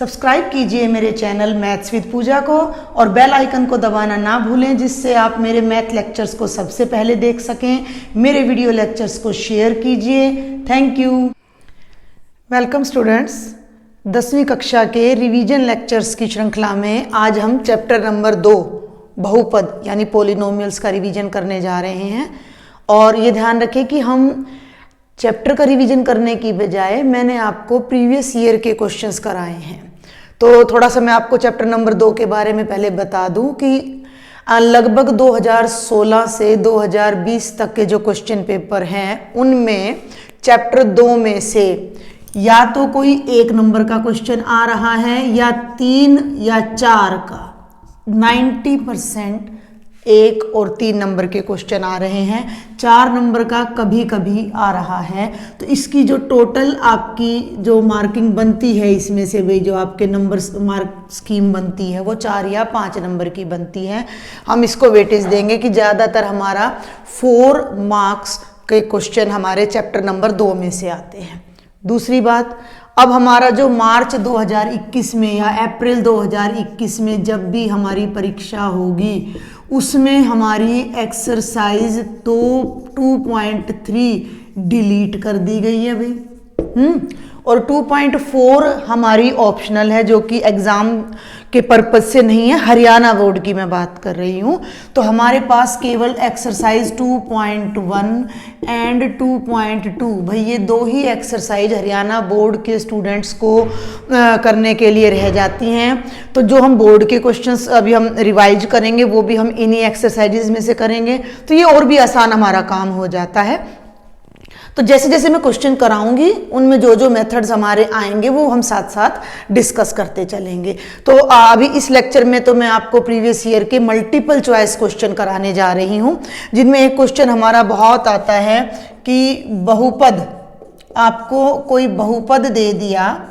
Subscribe कीजिए मेरे channel maths with पूजा को और बेल आइकन को दबाना ना भूलें, जिससे आप मेरे मैथ लेक्चर्स को सबसे पहले देख सकें। मेरे वीडियो लेक्चर्स को शेयर कीजिए। Thank you. वेलकम स्टूडेंट्स, 10वीं कक्षा के रिवीजन लेक्चर्स की श्रृंखला में आज हम चैप्टर नंबर 2 बहुपद यानी पॉलिनोमियल्स का रिवीजन करने जा रहे हैं। और ये ध्यान रखें कि हम चैप्टर का रिवीजन करने की बजाय मैंने आपको प्रीवियस ईयर के क्वेश्चंस कराए हैं। तो थोड़ा सा मैं आपको चैप्टर नंबर 2 के बारे में पहले बता दूं कि लगभग 2016 से 2020 तक के जो क्वेश्चन पेपर हैं उनमें चैप्टर 2 में से या तो कोई 1 नंबर का क्वेश्चन आ रहा है या 3 या 4 का। 90% 1 और 3 नंबर के क्वेश्चन आ रहे हैं। 4 नंबर का कभी कभी आ रहा है। तो इसकी जो टोटल आपकी जो मार्किंग बनती है, इसमें से वही जो आपके नंबर मार्क स्कीम बनती है वो 4 या 5 नंबर की बनती है। हम इसको वेटेज देंगे कि ज़्यादातर हमारा 4 मार्क्स के क्वेश्चन हमारे चैप्टर नंबर 2 में से आते हैं। दूसरी बात, अब हमारा जो मार्च 2021 में या अप्रैल 2021 में जब भी हमारी परीक्षा होगी उसमें हमारी एक्सरसाइज तो 2.3 डिलीट कर दी गई है भाई। और 2.4 हमारी ऑप्शनल है, जो कि एग्ज़ाम के पर्पज से नहीं है, हरियाणा बोर्ड की मैं बात कर रही हूँ। तो हमारे पास केवल एक्सरसाइज 2.1 एंड 2.2 भाई ये 2 ही एक्सरसाइज हरियाणा बोर्ड के स्टूडेंट्स को करने के लिए रह जाती हैं। तो जो हम बोर्ड के क्वेश्चंस अभी हम रिवाइज करेंगे वो भी हम इन्हीं एक्सरसाइजेज में से करेंगे। तो ये और भी आसान हमारा काम हो जाता है। तो जैसे जैसे मैं क्वेश्चन कराऊंगी उनमें जो जो मेथड्स हमारे आएंगे वो हम साथ साथ डिस्कस करते चलेंगे। तो अभी इस लेक्चर में तो मैं आपको प्रीवियस ईयर के मल्टीपल चॉइस क्वेश्चन कराने जा रही हूँ, जिनमें एक क्वेश्चन हमारा बहुत आता है कि बहुपद, आपको कोई बहुपद दे दिया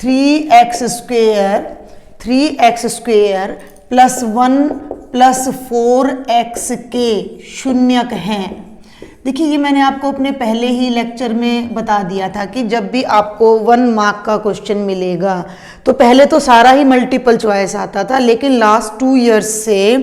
3x square plus 1 plus 4x के शून्यक हैं। देखिए ये मैंने आपको अपने पहले ही लेक्चर में बता दिया था कि जब भी आपको 1 मार्क का क्वेश्चन मिलेगा तो पहले तो सारा ही मल्टीपल चॉइस आता था, लेकिन लास्ट 2 इयर्स से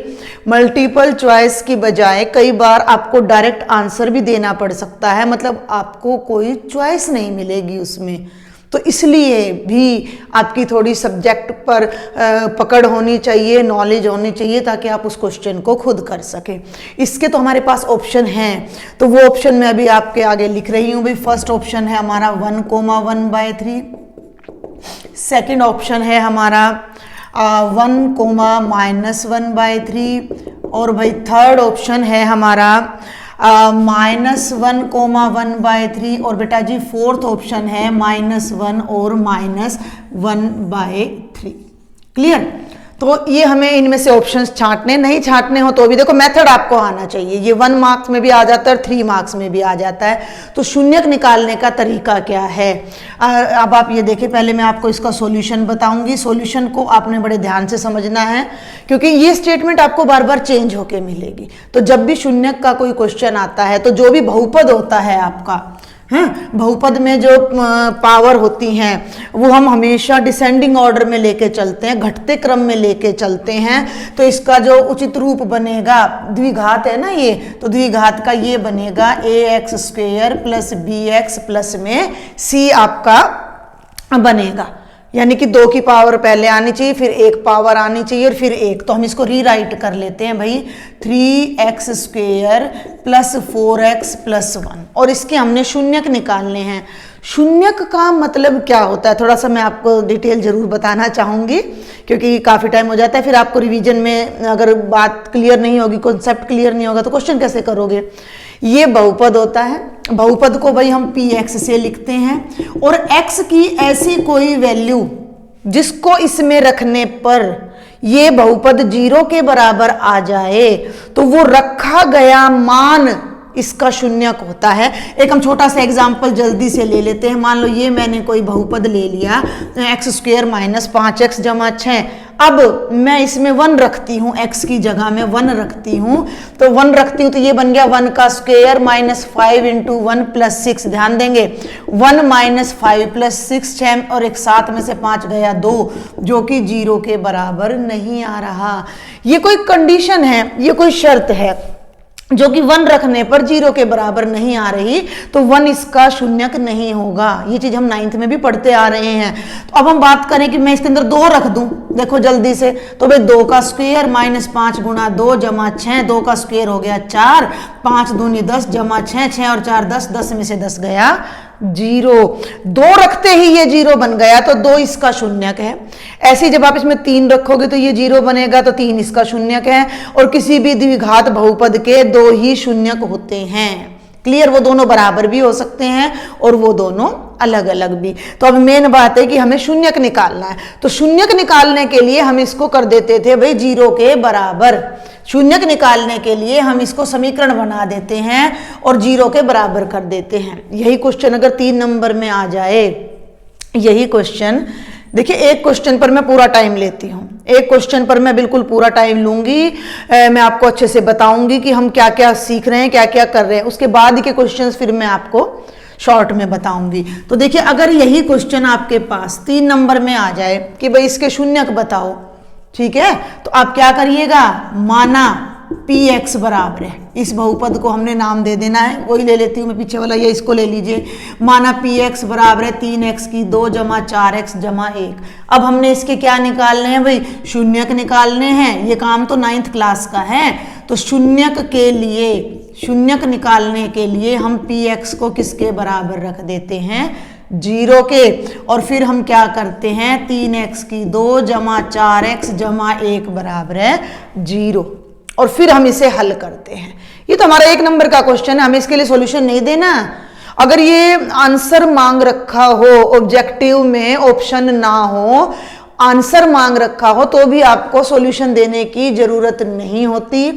मल्टीपल चॉइस की बजाय कई बार आपको डायरेक्ट आंसर भी देना पड़ सकता है, मतलब आपको कोई चॉइस नहीं मिलेगी उसमें। तो इसलिए भी आपकी थोड़ी सब्जेक्ट पर पकड़ होनी चाहिए, नॉलेज होनी चाहिए, ताकि आप उस क्वेश्चन को खुद कर सकें। इसके तो हमारे पास ऑप्शन हैं, तो वो ऑप्शन मैं अभी आपके आगे लिख रही हूँ भाई। फर्स्ट ऑप्शन है हमारा 1,1/3, सेकंड ऑप्शन है हमारा 1,-1/3 और भाई थर्ड ऑप्शन है हमारा -1,1/3 और बेटा जी फोर्थ ऑप्शन है -1 और -1/3। क्लियर? तो ये हमें इनमें से ऑप्शंस छांटने, नहीं छांटने हो तो भी देखो मेथड आपको आना चाहिए। ये 1 मार्क्स में भी आ जाता है और 3 मार्क्स में भी आ जाता है। तो शून्यक निकालने का तरीका क्या है, अब आप ये देखिए। पहले मैं आपको इसका सॉल्यूशन बताऊंगी। सॉल्यूशन को आपने बड़े ध्यान से समझना है, क्योंकि ये स्टेटमेंट आपको बार बार चेंज होके मिलेगी। तो जब भी शून्यक का कोई क्वेश्चन आता है तो जो भी बहुपद होता है आपका, बहुपद में जो पावर होती हैं वो हम हमेशा डिसेंडिंग ऑर्डर में लेके चलते हैं, घटते क्रम में लेके चलते हैं। तो इसका जो उचित रूप बनेगा, द्विघात है ना ये, तो द्विघात का ये बनेगा ax² प्लस bx प्लस में c आपका बनेगा। यानी कि 2 की पावर पहले आनी चाहिए, फिर 1 पावर आनी चाहिए और फिर 1। तो हम इसको रीराइट कर लेते हैं भाई 3x² प्लस 4x प्लस 1, और इसके हमने शून्यक निकालने हैं। शून्यक का मतलब क्या होता है थोड़ा सा मैं आपको डिटेल जरूर बताना चाहूँगी, क्योंकि काफ़ी टाइम हो जाता है, फिर आपको रिवीजन में अगर बात क्लियर नहीं होगी, कॉन्सेप्ट क्लियर नहीं होगा तो क्वेश्चन कैसे करोगे। ये बहुपद होता है। बहुपद को भाई हम px से लिखते हैं, और x की ऐसी कोई वैल्यू जिसको इसमें रखने पर ये बहुपद 0 के बराबर आ जाए तो वो रखा गया मान इसका शून्यक होता है। एक हम छोटा सा एग्जाम्पल जल्दी से ले लेते हैं। मान लो ये मैंने कोई बहुपद ले लिया x² - 5x + 6। अब मैं इसमें 1 रखती हूँ, x की जगह में 1 रखती हूँ, तो 1 रखती हूँ तो ये बन गया 1 का स्क्वायर माइनस 5 इंटू 1 प्लस 6। ध्यान देंगे 1 माइनस 5 प्लस 6 6 और एक 7 में से 5 गया 2, जो कि 0 के बराबर नहीं आ रहा। ये कोई कंडीशन है, ये कोई शर्त है जो कि 1 रखने पर 0 के बराबर नहीं आ रही, तो 1 इसका शून्यक नहीं होगा। ये चीज हम 9th में भी पढ़ते आ रहे हैं। तो अब हम बात करें कि मैं इसके अंदर 2 रख दूं, देखो जल्दी से, तो भाई 2 का स्क्वायर माइनस 5 गुणा 2 जमा 6, 2 का स्क्वायर हो गया 4, 5 दूनी 10 जमा 6, 6 और 4 10, 10 में से 10 गया 0। 2 रखते ही ये 0 बन गया, तो 2 इसका शून्यक है। ऐसे जब आप इसमें 3 रखोगे तो ये 0 बनेगा, तो 3 इसका शून्यक है। और किसी भी द्विघात बहुपद के 2 ही शून्यक होते हैं। क्लियर, वो दोनों बराबर भी हो सकते हैं और वो दोनों अलग अलग भी। तो अब मेन बात है कि हमें शून्यक निकालना है। तो शून्यक निकालने के लिए हम इसको कर देते थे भाई 0 के बराबर। शून्यक निकालने के लिए हम इसको समीकरण बना देते हैं और 0 के बराबर कर देते हैं। यही क्वेश्चन अगर 3 नंबर में आ जाए, यही क्वेश्चन देखिए, एक क्वेश्चन पर मैं पूरा टाइम लेती हूँ, एक क्वेश्चन पर मैं बिल्कुल पूरा टाइम लूंगी। मैं आपको अच्छे से बताऊंगी कि हम क्या क्या सीख रहे हैं, क्या क्या कर रहे हैं। उसके बाद के क्वेश्चंस फिर मैं आपको शॉर्ट में बताऊंगी। तो देखिए, अगर यही क्वेश्चन आपके पास 3 नंबर में आ जाए कि भाई इसके शून्यक बताओ, ठीक है, तो आप क्या करिएगा, माना px बराबर है, इस बहुपद को हमने नाम दे देना है, वही ले लेती हूँ मैं पीछे वाला, ये इसको ले लीजिए। माना px बराबर है 3x की 2 जमा 4x जमा 1। अब हमने इसके क्या निकालने हैं भाई, शून्यक निकालने हैं। ये काम तो 9th क्लास का है। तो शून्यक के लिए, शून्यक निकालने के लिए हम px को किसके बराबर रख देते हैं, 0 के। और फिर हम क्या करते हैं, 3x की 2 जमा 4x जमा 1 बराबर है 0। और फिर हम इसे हल करते हैं। ये तो हमारा 1 नंबर का क्वेश्चन है, हमें इसके लिए सॉल्यूशन नहीं देना। अगर ये आंसर मांग रखा हो, ऑब्जेक्टिव में ऑप्शन ना हो, आंसर मांग रखा हो, तो भी आपको सॉल्यूशन देने की जरूरत नहीं होती।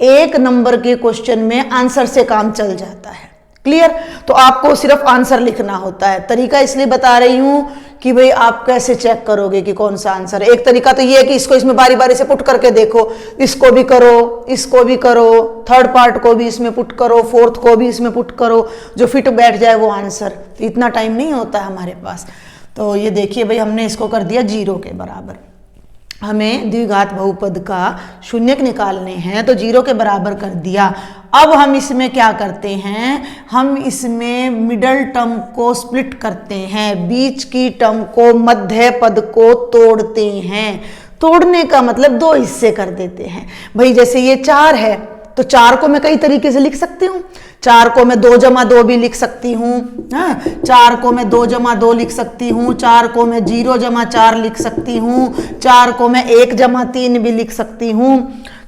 1 नंबर के क्वेश्चन में आंसर से काम चल जाता है। क्लियर, तो आपको सिर्फ आंसर लिखना होता है। तरीका इसलिए बता रही हूं कि भाई आप कैसे चेक करोगे कि कौन सा आंसर है। एक तरीका तो ये है कि इसको इसमें बारी बारी से पुट करके देखो, इसको भी करो, इसको भी करो, थर्ड पार्ट को भी इसमें पुट करो, फोर्थ को भी इसमें पुट करो, जो फिट बैठ जाए वो आंसर। तो इतना टाइम नहीं होता है हमारे पास। तो ये देखिए भाई, हमने इसको कर दिया 0 के बराबर। हमें द्विघात बहुपद का शून्यक निकालने हैं, तो 0 के बराबर कर दिया। अब हम इसमें क्या करते हैं, हम इसमें मिडल टर्म को स्प्लिट करते हैं, बीच की टर्म को, मध्य पद को तोड़ते हैं। तोड़ने का मतलब 2 हिस्से कर देते हैं। भाई जैसे ये 4 है, तो 4 को मैं कई तरीके से लिख सकती हूँ। 4 को मैं 2 जमा 2 भी लिख सकती हूँ, 4 को मैं 2 जमा 2 लिख सकती हूँ, 4 को मैं 0 जमा 4 लिख सकती हूँ, 4 को मैं 1 जमा 3 भी लिख सकती हूँ,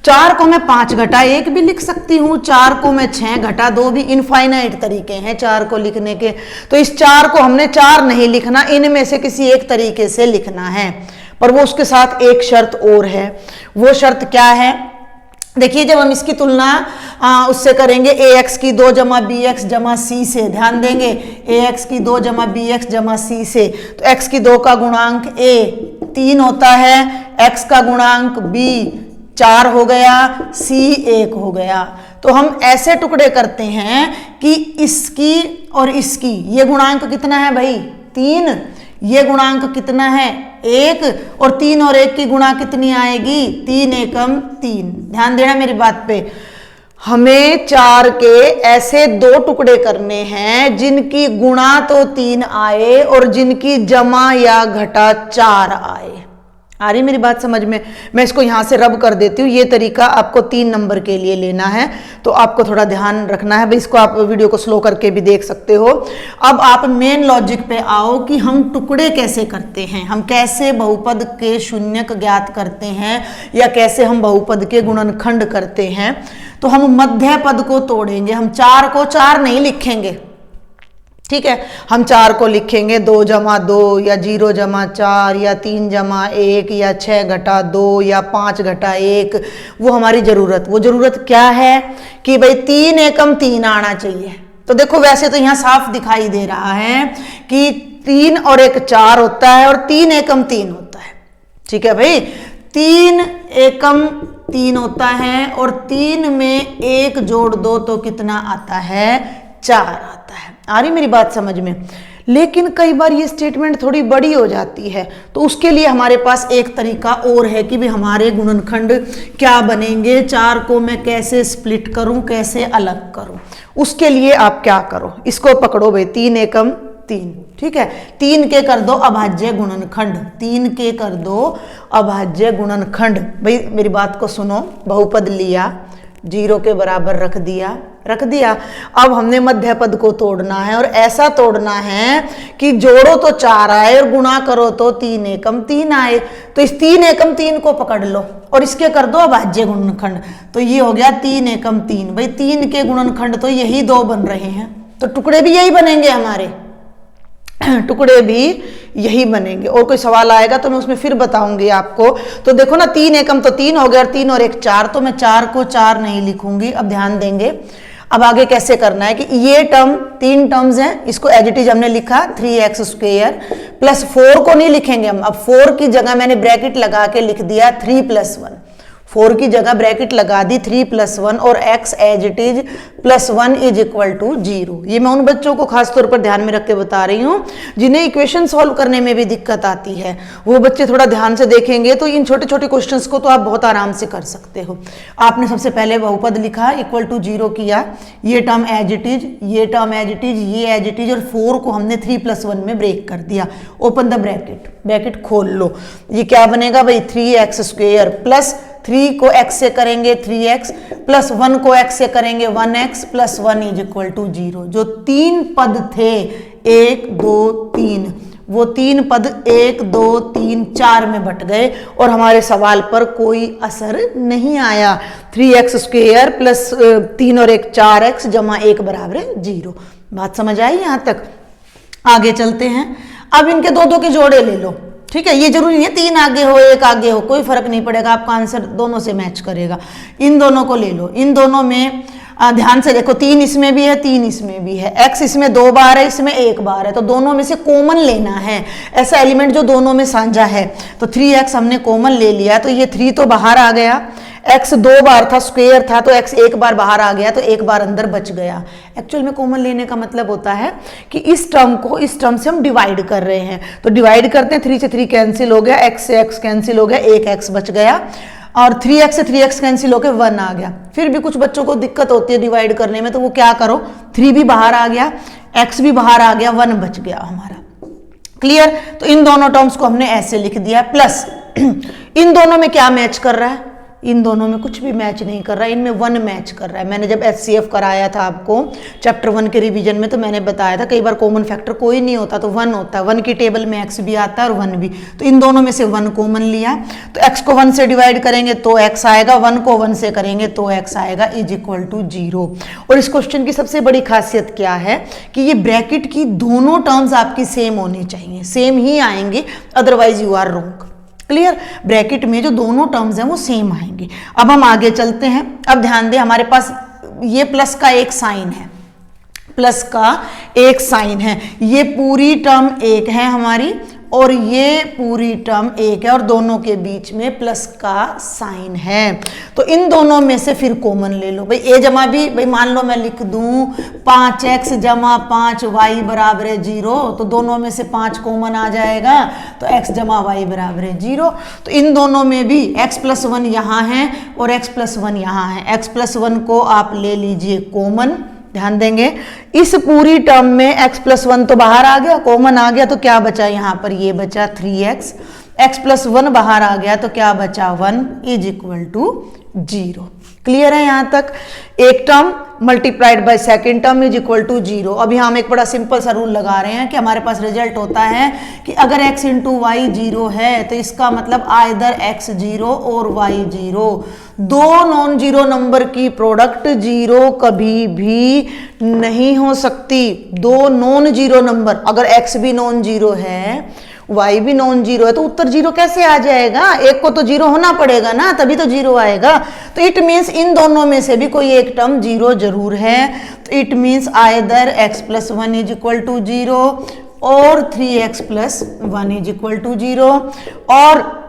4 को मैं 5 घटा 1 भी लिख सकती हूँ, 4 को मैं 6 घटा 2 भी। इनफाइनाइट तरीके हैं 4 को लिखने के। तो इस 4 को हमने 4 नहीं लिखना, इनमें से किसी एक तरीके से लिखना है। पर वो उसके साथ एक शर्त और है। वो शर्त क्या है, देखिए जब हम इसकी तुलना उससे करेंगे ax की 2 जमा bx जमा c से, ध्यान देंगे ax की 2 जमा bx जमा c से, तो x की 2 का गुणांक a 3 होता है, x का गुणांक b 4 हो गया, c 1 हो गया। तो हम ऐसे टुकड़े करते हैं कि इसकी और इसकी, ये गुणांक कितना है भाई 3, ये गुणांक कितना है 1, और 3 और 1 की गुणा कितनी आएगी 3 एकम 3। ध्यान देना मेरी बात पे। हमें 4 के ऐसे 2 टुकड़े करने हैं जिनकी गुणा तो 3 आए और जिनकी जमा या घटा 4 आए। आ रही मेरी बात समझ में। मैं इसको यहां से रब कर देती हूँ। ये तरीका आपको 3 नंबर के लिए लेना है, तो आपको थोड़ा ध्यान रखना है भाई। इसको आप वीडियो को स्लो करके भी देख सकते हो। अब आप मेन लॉजिक पे आओ कि हम टुकड़े कैसे करते हैं, हम कैसे बहुपद के शून्यक ज्ञात करते हैं, या कैसे हम बहुपद के गुणनखंड करते हैं। तो हम मध्य पद को तोड़ेंगे। हम 4 को 4 नहीं लिखेंगे, ठीक है, हम 4 को लिखेंगे 2 जमा 2 या 0 जमा 4 या 3 जमा 1 या 6 घटा 2 या 5 घटा 1। वो हमारी जरूरत, वो जरूरत क्या है कि भाई 3 एकम 3 आना चाहिए। तो देखो वैसे तो यहाँ साफ दिखाई दे रहा है कि 3 और 1 4 होता है और 3 एकम 3 होता है। ठीक है भाई, 3 एकम 3 होता है और 3 में 1 जोड़ दो तो कितना आता है, 4 आता है। आ रही मेरी बात समझ में? लेकिन कई बार ये स्टेटमेंट थोड़ी बड़ी हो जाती है, तो उसके लिए हमारे पास एक तरीका और है कि भी हमारे गुणनखंड क्या बनेंगे, 4 को मैं कैसे स्प्लिट करूं, कैसे अलग करूं। उसके लिए आप क्या करो, इसको पकड़ो भाई, 3 एकम 3, ठीक है। 3 के कर दो अभाज्य गुणनखंड, 3 के कर दो अभाज्य गुणनखंड। भाई मेरी बात को सुनो, बहुपद लिया, 0 के बराबर रख दिया। अब हमने मध्य पद को तोड़ना है और ऐसा तोड़ना है कि जोड़ो तो 4 आए और गुणा करो तो 3 एकम 3 आए। तो इस 3 एकम 3 को पकड़ लो और इसके कर दो अभाज्य गुणनखंड, तो ये हो गया 3 एकम 3। भाई 3 के गुणनखंड तो यही 2 बन रहे हैं, तो टुकड़े भी यही बनेंगे हमारे, टुकड़े भी यही बनेंगे। और कोई सवाल आएगा तो मैं उसमें फिर बताऊंगी आपको। तो देखो ना, 3 एकम तो 3 हो गया और 3 और 1 4, तो मैं 4 को 4 नहीं लिखूंगी। अब ध्यान देंगे, अब आगे कैसे करना है कि ये टर्म 3 टर्म्स हैं, इसको एज इट इज हमने लिखा 3x² प्लस 4 को नहीं लिखेंगे हम। अब 4 की जगह मैंने ब्रैकेट लगा के लिख दिया 3 + 1, 4 की जगह ब्रैकेट लगा दी 3 + 1 और x एज इट इज +1 = 0। ये मैं उन बच्चों को खास तौर पर ध्यान में रख के बता रही हूँ जिन्हें इक्वेशन सॉल्व करने में भी दिक्कत आती है। वो बच्चे थोड़ा ध्यान से देखेंगे तो इन छोटे छोटे क्वेश्चंस को तो आप बहुत आराम से कर सकते हो। आपने सबसे पहले बहुपद लिखा, = 0 किया, ये टर्म एज इट इज, ये टर्म एज इट इज, ये एज इट इज, और 4 को हमने 3 + 1 में ब्रेक कर दिया। ओपन द ब्रैकेट, ब्रैकेट खोल लो, ये क्या बनेगा भाई, 3x² प्लस 3 को x से करेंगे 3x प्लस 1 को x से करेंगे 1x प्लस 1 = 0। जो 3 पद थे 1 2 3, वो 3 पद 1 2 3 4 में बट गए और हमारे सवाल पर कोई असर नहीं आया। 3x² प्लस 3 और 1 4x जमा 1 = 0। बात समझ आई यहाँ तक? आगे चलते हैं। अब इनके दो के जोड़े ले लो, ठीक है। ये जरूरी नहीं है 3 आगे हो 1 आगे हो, कोई फर्क नहीं पड़ेगा, आपका आंसर दोनों से मैच करेगा। इन दोनों को ले लो, इन दोनों में ध्यान से देखो, 3 इसमें भी है 3 इसमें भी है, x इसमें 2 बार है, इसमें 1 बार है, तो दोनों में से कॉमन लेना है, ऐसा एलिमेंट जो दोनों में साझा है। तो 3x हमने कॉमन ले लिया, तो ये 3 तो बाहर आ गया, x 2 बार था, स्क्वायर था, तो x 1 बार बाहर आ गया, तो 1 बार अंदर बच गया। एक्चुअल में कॉमन लेने का मतलब होता है कि इस टर्म को इस टर्म से हम डिवाइड कर रहे हैं, तो डिवाइड करते हैं, 3 से 3 कैंसिल हो गया, x से x कैंसिल हो गया, 1x बच गया, और 3x से 3x कैंसिल होकर 1 आ गया। फिर भी कुछ बच्चों को दिक्कत होती है डिवाइड करने में, तो वो क्या करो, 3 भी बाहर आ गया, x भी बाहर आ गया, 1 बच गया हमारा। क्लियर? तो इन दोनों टर्म्स को हमने ऐसे लिख दिया, प्लस इन दोनों में क्या मैच कर रहा है, इन दोनों में कुछ भी मैच नहीं कर रहा है, इनमें 1 मैच कर रहा है। मैंने जब HCF कराया था आपको चैप्टर 1 के रिवीजन में, तो मैंने बताया था कई बार कॉमन फैक्टर कोई नहीं होता तो 1 होता है, 1 की टेबल में x भी आता है और 1 भी, तो इन दोनों में से 1 कॉमन लिया, तो x को 1 से डिवाइड करेंगे तो x आएगा, 1 को 1 से करेंगे तो x आएगा = 0। और इस क्वेश्चन की सबसे बड़ी खासियत क्या है कि ये ब्रैकेट की दोनों टर्म्स आपकी सेम होनी चाहिए, सेम ही आएंगे, otherwise you are wrong. Clear? Bracket में जो दोनों टर्म्स हैं वो सेम आएंगे। अब हम आगे चलते हैं। अब ध्यान दें, हमारे पास ये प्लस का एक साइन है, प्लस का एक साइन है, ये पूरी टर्म 1 है हमारी और ये पूरी टर्म 1 है और दोनों के बीच में प्लस का साइन है, तो इन दोनों में से फिर कॉमन ले लो भाई। a जमा b, भाई मान लो मैं लिख दूं 5x जमा 5y = 0, तो दोनों में से 5 कॉमन आ जाएगा, तो x जमा y = 0। तो इन दोनों में भी x + 1 यहाँ है और x + 1 यहाँ है, x + 1 को आप ले लीजिए कॉमन। ध्यान देंगे, इस पूरी टर्म में x + 1 तो बाहर आ गया, कॉमन आ गया, तो क्या बचा यहाँ पर, ये बचा 3x, x + 1 बाहर आ गया तो क्या बचा 1 = 0। क्लियर है यहाँ तक? एक term multiplied by second term = 0। अभी हम एक बड़ा सिंपल सा रूल लगा रहे हैं कि हमारे पास रिजल्ट होता है कि अगर x × y 0 है तो इसका मतलब आइदर x 0 और y 0। दो नॉन जीरो नंबर की प्रोडक्ट 0 कभी भी नहीं हो सकती। दो नॉन जीरो नंबर, अगर x भी नॉन जीरो है, y भी नॉन जीरो है, तो उत्तर 0 कैसे आ जाएगा? एक को तो 0 होना पड़ेगा ना, तभी तो 0 आएगा। तो इट मीन्स इन दोनों में से भी कोई एक टर्म 0 जरूर है। तो इट मीन्स आइदर x + 1 = 0 और 3x + 1 = 0। और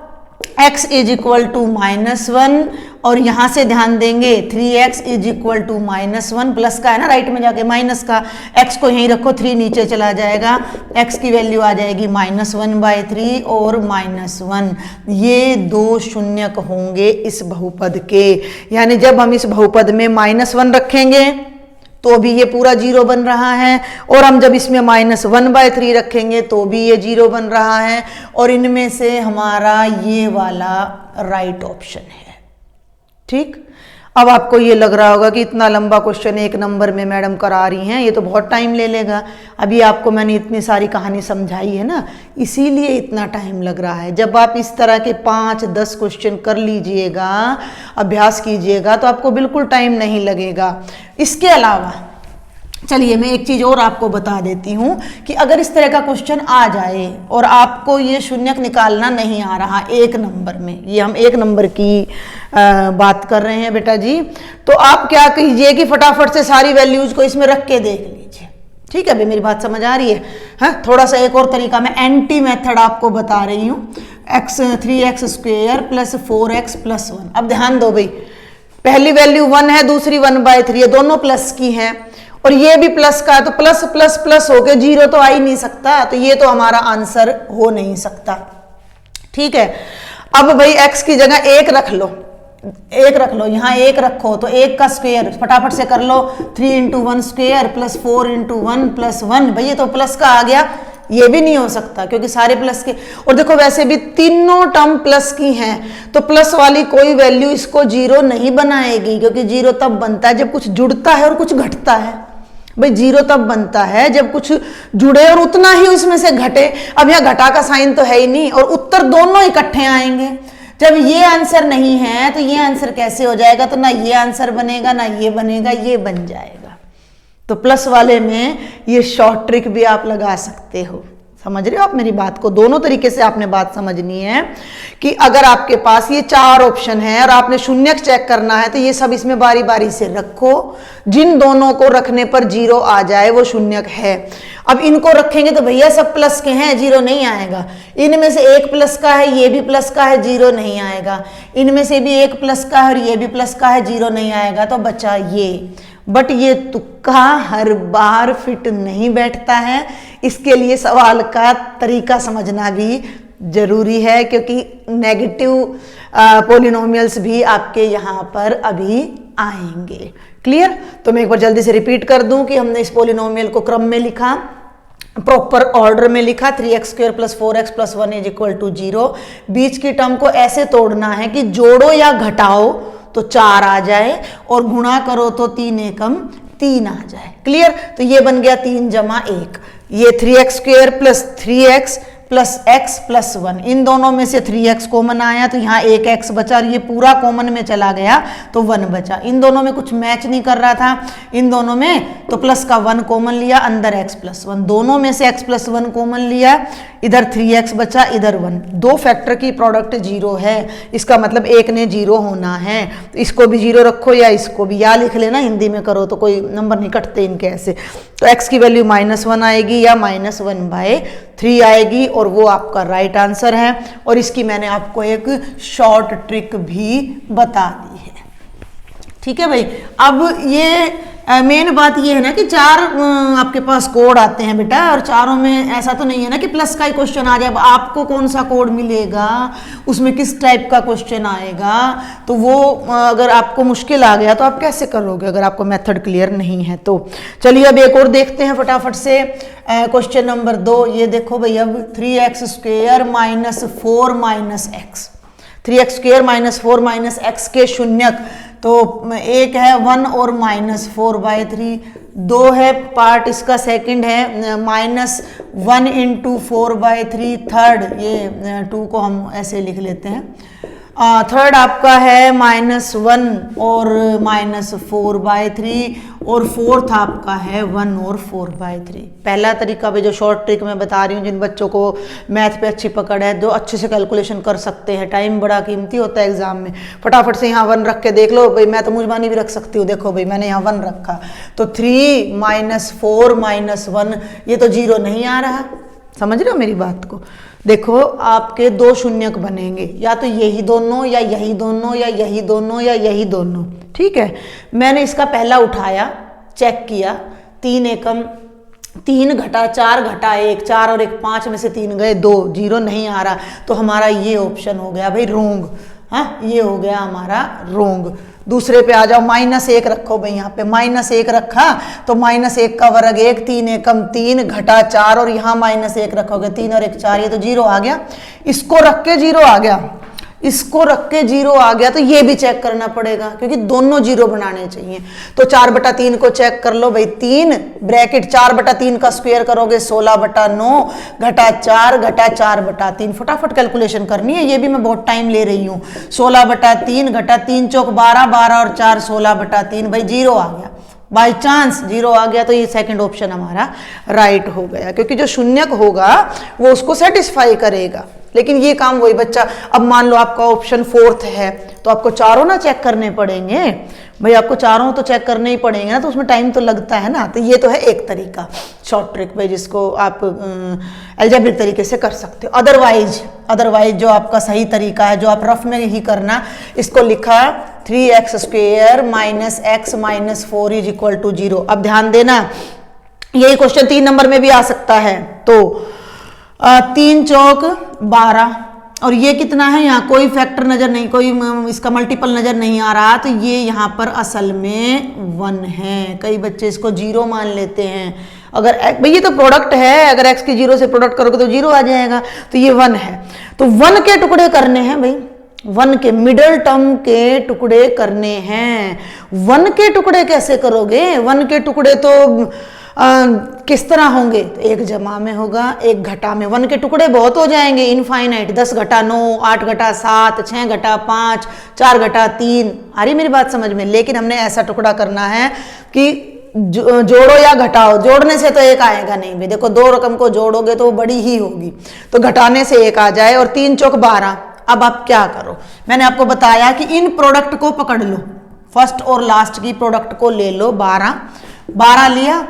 x इज इक्वल टू -1 और यहां से ध्यान देंगे 3x is equal to -1, plus का है ना राइट में जाके माइनस का, x को यहीं रखो 3 नीचे चला जाएगा, x की वैल्यू आ जाएगी -1/3 और -1। ये दो शून्यक होंगे इस बहुपद के, यानी जब हम इस बहुपद में -1 रखेंगे तो भी ये पूरा 0 बन रहा है, और हम जब इसमें -1/3 रखेंगे तो भी ये 0 बन रहा है, और इनमें से हमारा ये वाला राइट ऑप्शन है। ठीक, अब आपको ये लग रहा होगा कि इतना लंबा क्वेश्चन 1 नंबर में मैडम करा रही हैं, ये तो बहुत टाइम ले लेगा। अभी आपको मैंने इतनी सारी कहानी समझाई है ना, इसीलिए इतना टाइम लग रहा है। जब आप इस तरह के 5-10 क्वेश्चन कर लीजिएगा, अभ्यास कीजिएगा, तो आपको बिल्कुल टाइम नहीं लगेगा। इसके अलावा चलिए मैं एक चीज़ और आपको बता देती हूँ कि अगर इस तरह का क्वेश्चन आ जाए और आपको ये शून्यक निकालना नहीं आ रहा 1 नंबर में, ये हम 1 नंबर की बात कर रहे हैं बेटा जी, तो आप क्या कीजिए कि फटाफट से सारी वैल्यूज को इसमें रख के देख लीजिए। ठीक है भाई, मेरी बात समझ आ रही है? हाँ, थोड़ा सा एक और तरीका मैं एंटी मेथड आपको बता रही हूँ। 3x² + 4x + 1। अब ध्यान दो भाई, पहली वैल्यू 1 है, दूसरी 1/3 है, दोनों प्लस की हैं, और ये भी प्लस का है, तो प्लस प्लस प्लस होके 0 तो आ ही नहीं सकता, तो ये तो हमारा आंसर हो नहीं सकता। ठीक है, अब भाई x की जगह 1 रख लो, 1 रख लो, यहाँ 1 रखो तो 1 का स्क्वायर फटाफट से कर लो, 3 × 1² + 4 × 1 + 1। भाई ये तो प्लस का आ गया, ये भी नहीं हो सकता क्योंकि सारे प्लस के, और देखो वैसे भी तीनों टर्म प्लस की हैं, तो प्लस वाली कोई वैल्यू इसको 0 नहीं बनाएगी, क्योंकि 0 तब बनता है जब कुछ जुड़ता है और कुछ घटता है। भाई 0 तब बनता है जब कुछ जुड़े और उतना ही उसमें से घटे। अब यहाँ घटा का साइन तो है ही नहीं, और उत्तर दोनों इकट्ठे आएंगे। जब ये आंसर नहीं है तो ये आंसर कैसे हो जाएगा? तो ना ये आंसर बनेगा ना ये बनेगा, ये बन जाएगा। तो प्लस वाले में ये शॉर्ट ट्रिक भी आप लगा सकते हो। समझ रहे हो आप मेरी बात को? दोनों तरीके से आपने बात समझनी है कि अगर आपके पास ये 4 ऑप्शन है और आपने शून्यक चेक करना है, तो ये सब इसमें बारी बारी से रखो। जिन दोनों को रखने पर 0 आ जाए वो शून्यक है। अब इनको रखेंगे तो भैया सब प्लस के हैं, 0 नहीं आएगा। इनमें से एक प्लस का है, ये भी प्लस का है, 0 नहीं आएगा। इनमें से भी एक प्लस का है और ये भी प्लस का है, 0 नहीं आएगा। तो बचा ये, बट ये तुक्का हर बार फिट नहीं बैठता है। इसके लिए सवाल का तरीका समझना भी जरूरी है, क्योंकि नेगेटिव पॉलिनोमियल्स भी आपके यहाँ पर अभी आएंगे। क्लियर? तो मैं एक बार जल्दी से रिपीट कर दूं कि हमने इस पॉलिनोमियल को क्रम में लिखा, प्रॉपर ऑर्डर में लिखा, 3x² + 4x + 1 = 0। बीच की टर्म को ऐसे तोड़ना है कि जोड़ो या घटाओ तो 4 आ जाए, और गुणा करो तो 3 एकम 3 आ जाए। क्लियर? तो ये बन गया 3 + 1। ये 3x² + 3x + x + 1, इन दोनों में से 3x कॉमन आया तो यहाँ एक x बचा, और ये पूरा कॉमन में चला गया तो 1 बचा। इन दोनों में कुछ मैच नहीं कर रहा था, इन दोनों में तो प्लस का 1 कॉमन लिया, अंदर x + 1, दोनों में से x + 1 कॉमन लिया, इधर 3x बचा, इधर 1। दो फैक्टर की प्रोडक्ट 0 है, इसका मतलब एक ने 0 होना है। तो इसको भी 0 रखो या इसको भी, या लिख लेना, हिंदी में करो तो कोई नंबर नहीं कटते इनके ऐसे। तो x की वैल्यू -1 आएगी या -1/3 आएगी, और वो आपका राइट आंसर है। और इसकी मैंने आपको एक शॉर्ट ट्रिक भी बता दी है। ठीक है भाई? अब ये मेन बात ये है ना कि 4 आपके पास कोड आते हैं बेटा, और चारों में ऐसा तो नहीं है ना कि प्लस का ही क्वेश्चन आ जाए। अब आपको कौन सा कोड मिलेगा, उसमें किस टाइप का क्वेश्चन आएगा, तो वो अगर आपको मुश्किल आ गया तो आप कैसे करोगे अगर आपको मेथड क्लियर नहीं है तो। चलिए अब एक और देखते हैं फटाफट से, क्वेश्चन नंबर 2। ये देखो भाई, अब 3x² - 4 - x, 3x² - 4 - x के शून्यक तो एक है 1 और -4/3, 2 है पार्ट इसका सेकंड है -1 × 4/3, थर्ड ये 2 को हम ऐसे लिख लेते हैं। थर्ड आपका है -1 और -4/3, और फोर्थ आपका है 1 और 4/3। पहला तरीका भी जो शॉर्ट ट्रिक मैं बता रही हूँ, जिन बच्चों को मैथ पे अच्छी पकड़ है, जो अच्छे से कैलकुलेशन कर सकते हैं, टाइम बड़ा कीमती होता है एग्जाम में, फटाफट से यहाँ 1 रख के देख लो भाई। मैं तो मुंजबानी भी रख सकती हूँ, देखो भाई मैंने यहाँ 1 रखा तो 3 - 4 - 1, ये तो 0 नहीं आ रहा। समझ रहे हो मेरी बात को? देखो आपके दो शून्यक बनेंगे, या तो यही दोनों या यही दोनों या यही दोनों या यही दोनों। ठीक है, मैंने इसका पहला उठाया, चेक किया, 3 एकम 3 घटा 4 घटा 1, 4 और 1 5 में से 3 गए 2, 0 नहीं आ रहा, तो हमारा ये ऑप्शन हो गया भाई रोंग। हाँ, ये हो गया हमारा रोंग। दूसरे पे आ जाओ, -1 रखो भाई, यहाँ पे -1 रखा तो -1 का वर्ग 1, 3 एकम 3 घटा 4 और यहाँ -1 रखोगे, 3 और 1 4, ये तो 0 आ गया। इसको रख के 0 आ गया, इसको रख के 0 आ गया, तो ये भी चेक करना पड़ेगा क्योंकि दोनों 0 बनाने चाहिए। तो 4/3 को चेक कर लो भाई, 3 ब्रैकेट 4/3 का स्क्वायर करोगे 16/9 घटा 4 घटा 4/3। फटाफट कैलकुलेशन करनी है, ये भी मैं बहुत टाइम ले रही हूँ। 16/3 घटा 3 चौक 12, 12 और 4 16/3, भाई 0 आ गया। बाई चांस 0 आ गया तो ये सेकंड ऑप्शन हमारा राइट हो गया, क्योंकि जो शून्यक होगा वो उसको सेटिस्फाई करेगा। लेकिन ये काम वही बच्चा, अब मान लो आपका ऑप्शन 4th है तो आपको चारों ना चेक करने पड़ेंगे भाई, आपको चारों तो चेक करने ही पड़ेंगे ना, तो उसमें टाइम तो लगता है ना। तो ये तो है एक तरीका, शॉर्ट ट्रिक भाई, जिसको आप अलजेब्रिक तरीके से कर सकते हो। अदरवाइज जो आपका सही तरीका है, जो आप रफ में ही करना, इसको लिखा 3x² - x - 4 = 0। अब ध्यान देना, यही क्वेश्चन 3 नंबर में भी आ सकता है। तो 3 चौक 12 और ये कितना है, यहाँ कोई फैक्टर नजर नहीं, कोई इसका मल्टीपल नजर नहीं आ रहा, तो ये यहाँ पर असल में 1 है। कई बच्चे इसको 0 मान लेते हैं। अगर भाई ये तो प्रोडक्ट है, अगर x की 0 से प्रोडक्ट करोगे तो 0 आ जाएगा, तो ये 1 है। तो 1 के टुकड़े करने हैं भाई, 1 के मिडल टर्म के टुकड़े करने हैं। 1 के टुकड़े कैसे करोगे? 1 के टुकड़े तो किस तरह होंगे? तो 1 जमा में होगा, 1 घटा में। 1 के टुकड़े बहुत हो जाएंगे, इनफाइनाइट। 10 घटा 9, 8 घटा 7, 6 घटा 5, 4 घटा 3। आ रही मेरी बात समझ में? लेकिन हमने ऐसा टुकड़ा करना है कि जोड़ो या घटाओ, जोड़ने से तो 1 आएगा नहीं भाई। देखो 2 रकम को जोड़ोगे तो वो बड़ी ही होगी, तो घटाने से 1 आ जाए। और 3 चौक 12। अब आप क्या करो, मैंने आपको बताया कि इन प्रोडक्ट को पकड़ लो, फर्स्ट और लास्ट की प्रोडक्ट को ले लो। 12 लिया,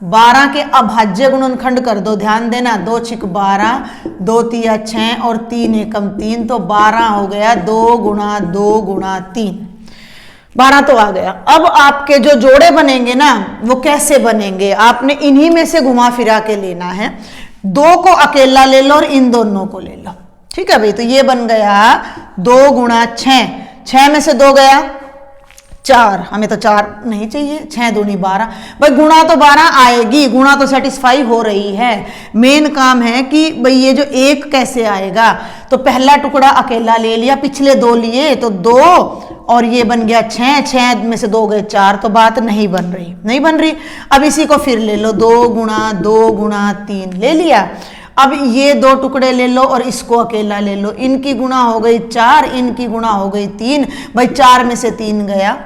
12 के अभाज्य गुणनखंड कर दो। ध्यान देना, 2 छिक 12, 2 तिया 6 और 3 एकम 3, तो 12 हो गया 2 गुणा 2 गुणा 3, 12 तो आ गया। अब आपके जो जोड़े बनेंगे ना, वो कैसे बनेंगे? आपने इन्हीं में से घुमा फिरा के लेना है। 2 को अकेला ले लो और इन दोनों को ले लो। ठीक है भाई, तो ये बन गया 2 गुणा 6, 6 में से 2 गया 4, हमें तो 4 नहीं चाहिए, 6 दूनी 12। भाई गुणा तो 12 आएगी, गुणा तो सेटिस्फाई हो रही है। मेन काम है कि भाई ये जो 1 कैसे आएगा, तो पहला टुकड़ा अकेला ले लिया, पिछले 2 लिए तो 2 और ये बन गया 6, 6 में से 2 गए 4, तो बात नहीं बन रही। अब इसी को फिर ले लो, 2 गुणा 2 गुणा 3 ले लिया। अब ये 2 टुकड़े ले लो और इसको अकेला ले लो, इनकी गुणा हो गई 4, इनकी गुणा हो गई 3। भाई 4 में से 3 गया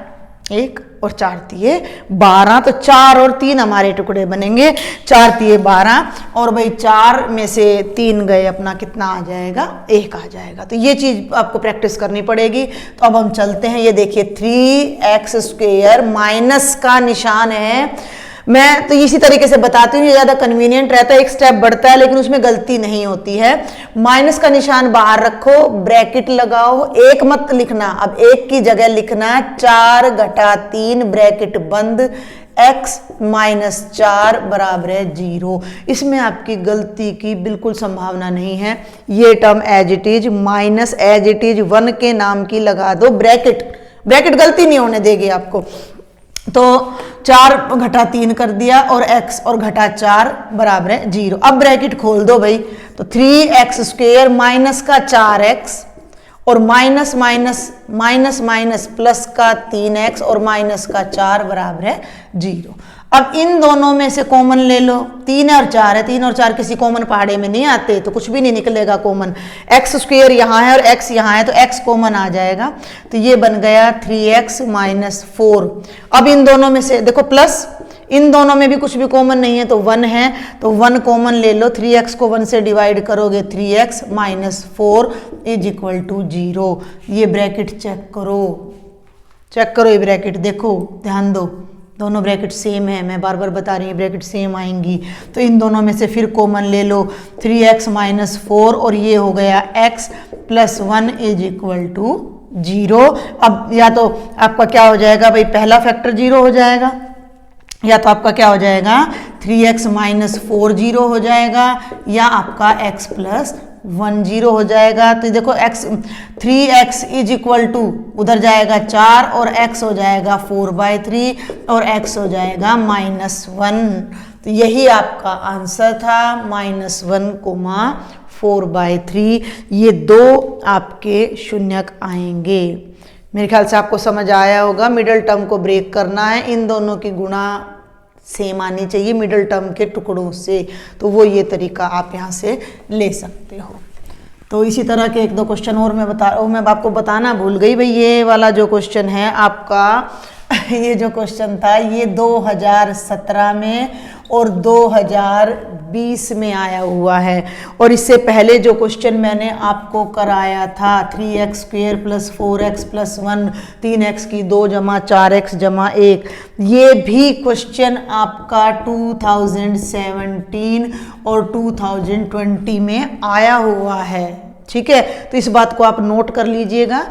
1 और 4 तिये 12, तो 4 और 3 हमारे टुकड़े बनेंगे, 4 तिये 12। और भाई 4 में से 3 गए, अपना कितना आ जाएगा? 1 आ जाएगा। तो ये चीज आपको प्रैक्टिस करनी पड़ेगी। तो अब हम चलते हैं, ये देखिए 3x² माइनस का निशान है। मैं तो इसी तरीके से बताती हूँ, ये ज़्यादा कन्वीनियंट रहता है, एक स्टेप बढ़ता है लेकिन उसमें गलती नहीं होती है। माइनस का निशान बाहर रखो, ब्रैकेट लगाओ, 1 मत लिखना, अब 1 की जगह लिखना 4 घटा 3 ब्रैकेट बंद, x - 4 बराबर है 0। इसमें आपकी गलती की बिल्कुल संभावना नहीं है। ये term as it is, minus as it is, 1 के नाम की लगा दो ब्रैकेट गलती नहीं होने देगी आपको। तो 4 घटा 3 कर दिया और x और घटा 4 बराबर है 0। अब ब्रैकेट खोल दो भाई, तो 3x² माइनस का 4x और माइनस प्लस का 3x और माइनस का 4 बराबर है 0। अब इन दोनों में से कॉमन ले लो, 3 और 4 है, 3 और 4 किसी कॉमन पहाड़े में नहीं आते, तो कुछ भी नहीं निकलेगा कॉमन। x² यहाँ है और x यहाँ है, तो x कॉमन आ जाएगा, तो ये बन गया 3x - 4। अब इन दोनों में से देखो प्लस, इन दोनों में भी कुछ भी कॉमन नहीं है, तो 1 है, तो 1 कॉमन ले लो। 3x को 1 से डिवाइड करोगे, 3x - 4 = 0। ये ब्रैकेट चेक करो ये ब्रैकेट देखो, ध्यान दो, दोनों ब्रैकेट सेम है, मैं बार बार बता रही हूँ ब्रैकेट सेम आएंगी, तो इन दोनों में से फिर कॉमन ले लो 3x माइनस 4 और ये हो गया x plus 1 is equal to 0। अब या तो आपका क्या हो जाएगा भाई, पहला फैक्टर 0 हो जाएगा, या तो आपका क्या हो जाएगा 3x माइनस 4 0 हो जाएगा, या आपका x प्लस 1 0 हो जाएगा। तो देखो x 3x is equal to उधर जाएगा 4 और x हो जाएगा 4/3 और x हो जाएगा -1। तो यही आपका आंसर था -1, 4/3। ये दो आपके शून्यक आएंगे। मेरे ख्याल से आपको समझ आया होगा, मिडल टर्म को ब्रेक करना है, इन दोनों की गुणा सेम आनी चाहिए मिडल टर्म के टुकड़ों से, तो वो ये तरीका आप यहाँ से ले सकते हो। तो इसी तरह के 1-2 क्वेश्चन और मैं आपको बताना भूल गई भाई, ये वाला जो क्वेश्चन है आपका ये जो क्वेश्चन था ये 2017 में और 2020 में आया हुआ है, और इससे पहले जो क्वेश्चन मैंने आपको कराया था 3x² plus 4x plus 1, 3x की 2 जमा 4x जमा 1, ये भी क्वेश्चन आपका 2017 और 2020 में आया हुआ है। ठीक है, तो इस बात को आप नोट कर लीजिएगा,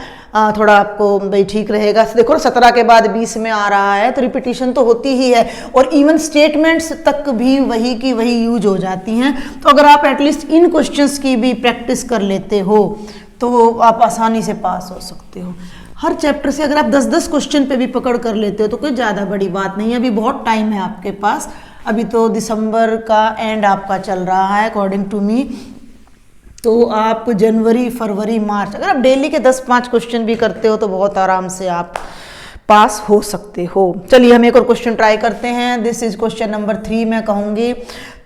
थोड़ा आपको भाई ठीक रहेगा। देखो 17 के बाद 20 में आ रहा है तो रिपीटिशन तो होती ही है, और इवन स्टेटमेंट्स तक भी वही की वही यूज हो जाती हैं। तो अगर आप एटलीस्ट इन क्वेश्चंस की भी प्रैक्टिस कर लेते हो तो आप आसानी से पास हो सकते हो। हर चैप्टर से अगर आप 10-10 क्वेश्चन पे भी पकड़ कर लेते हो तो कोई ज़्यादा बड़ी बात नहीं है, अभी बहुत टाइम है आपके पास। अभी तो दिसंबर का एंड आपका चल रहा है अकॉर्डिंग टू मी, तो आप जनवरी फरवरी मार्च अगर आप डेली के 10-5 क्वेश्चन भी करते हो तो बहुत आराम से आप पास हो सकते हो। चलिए हम एक और क्वेश्चन ट्राई करते हैं। दिस इज क्वेश्चन नंबर 3 मैं कहूँगी।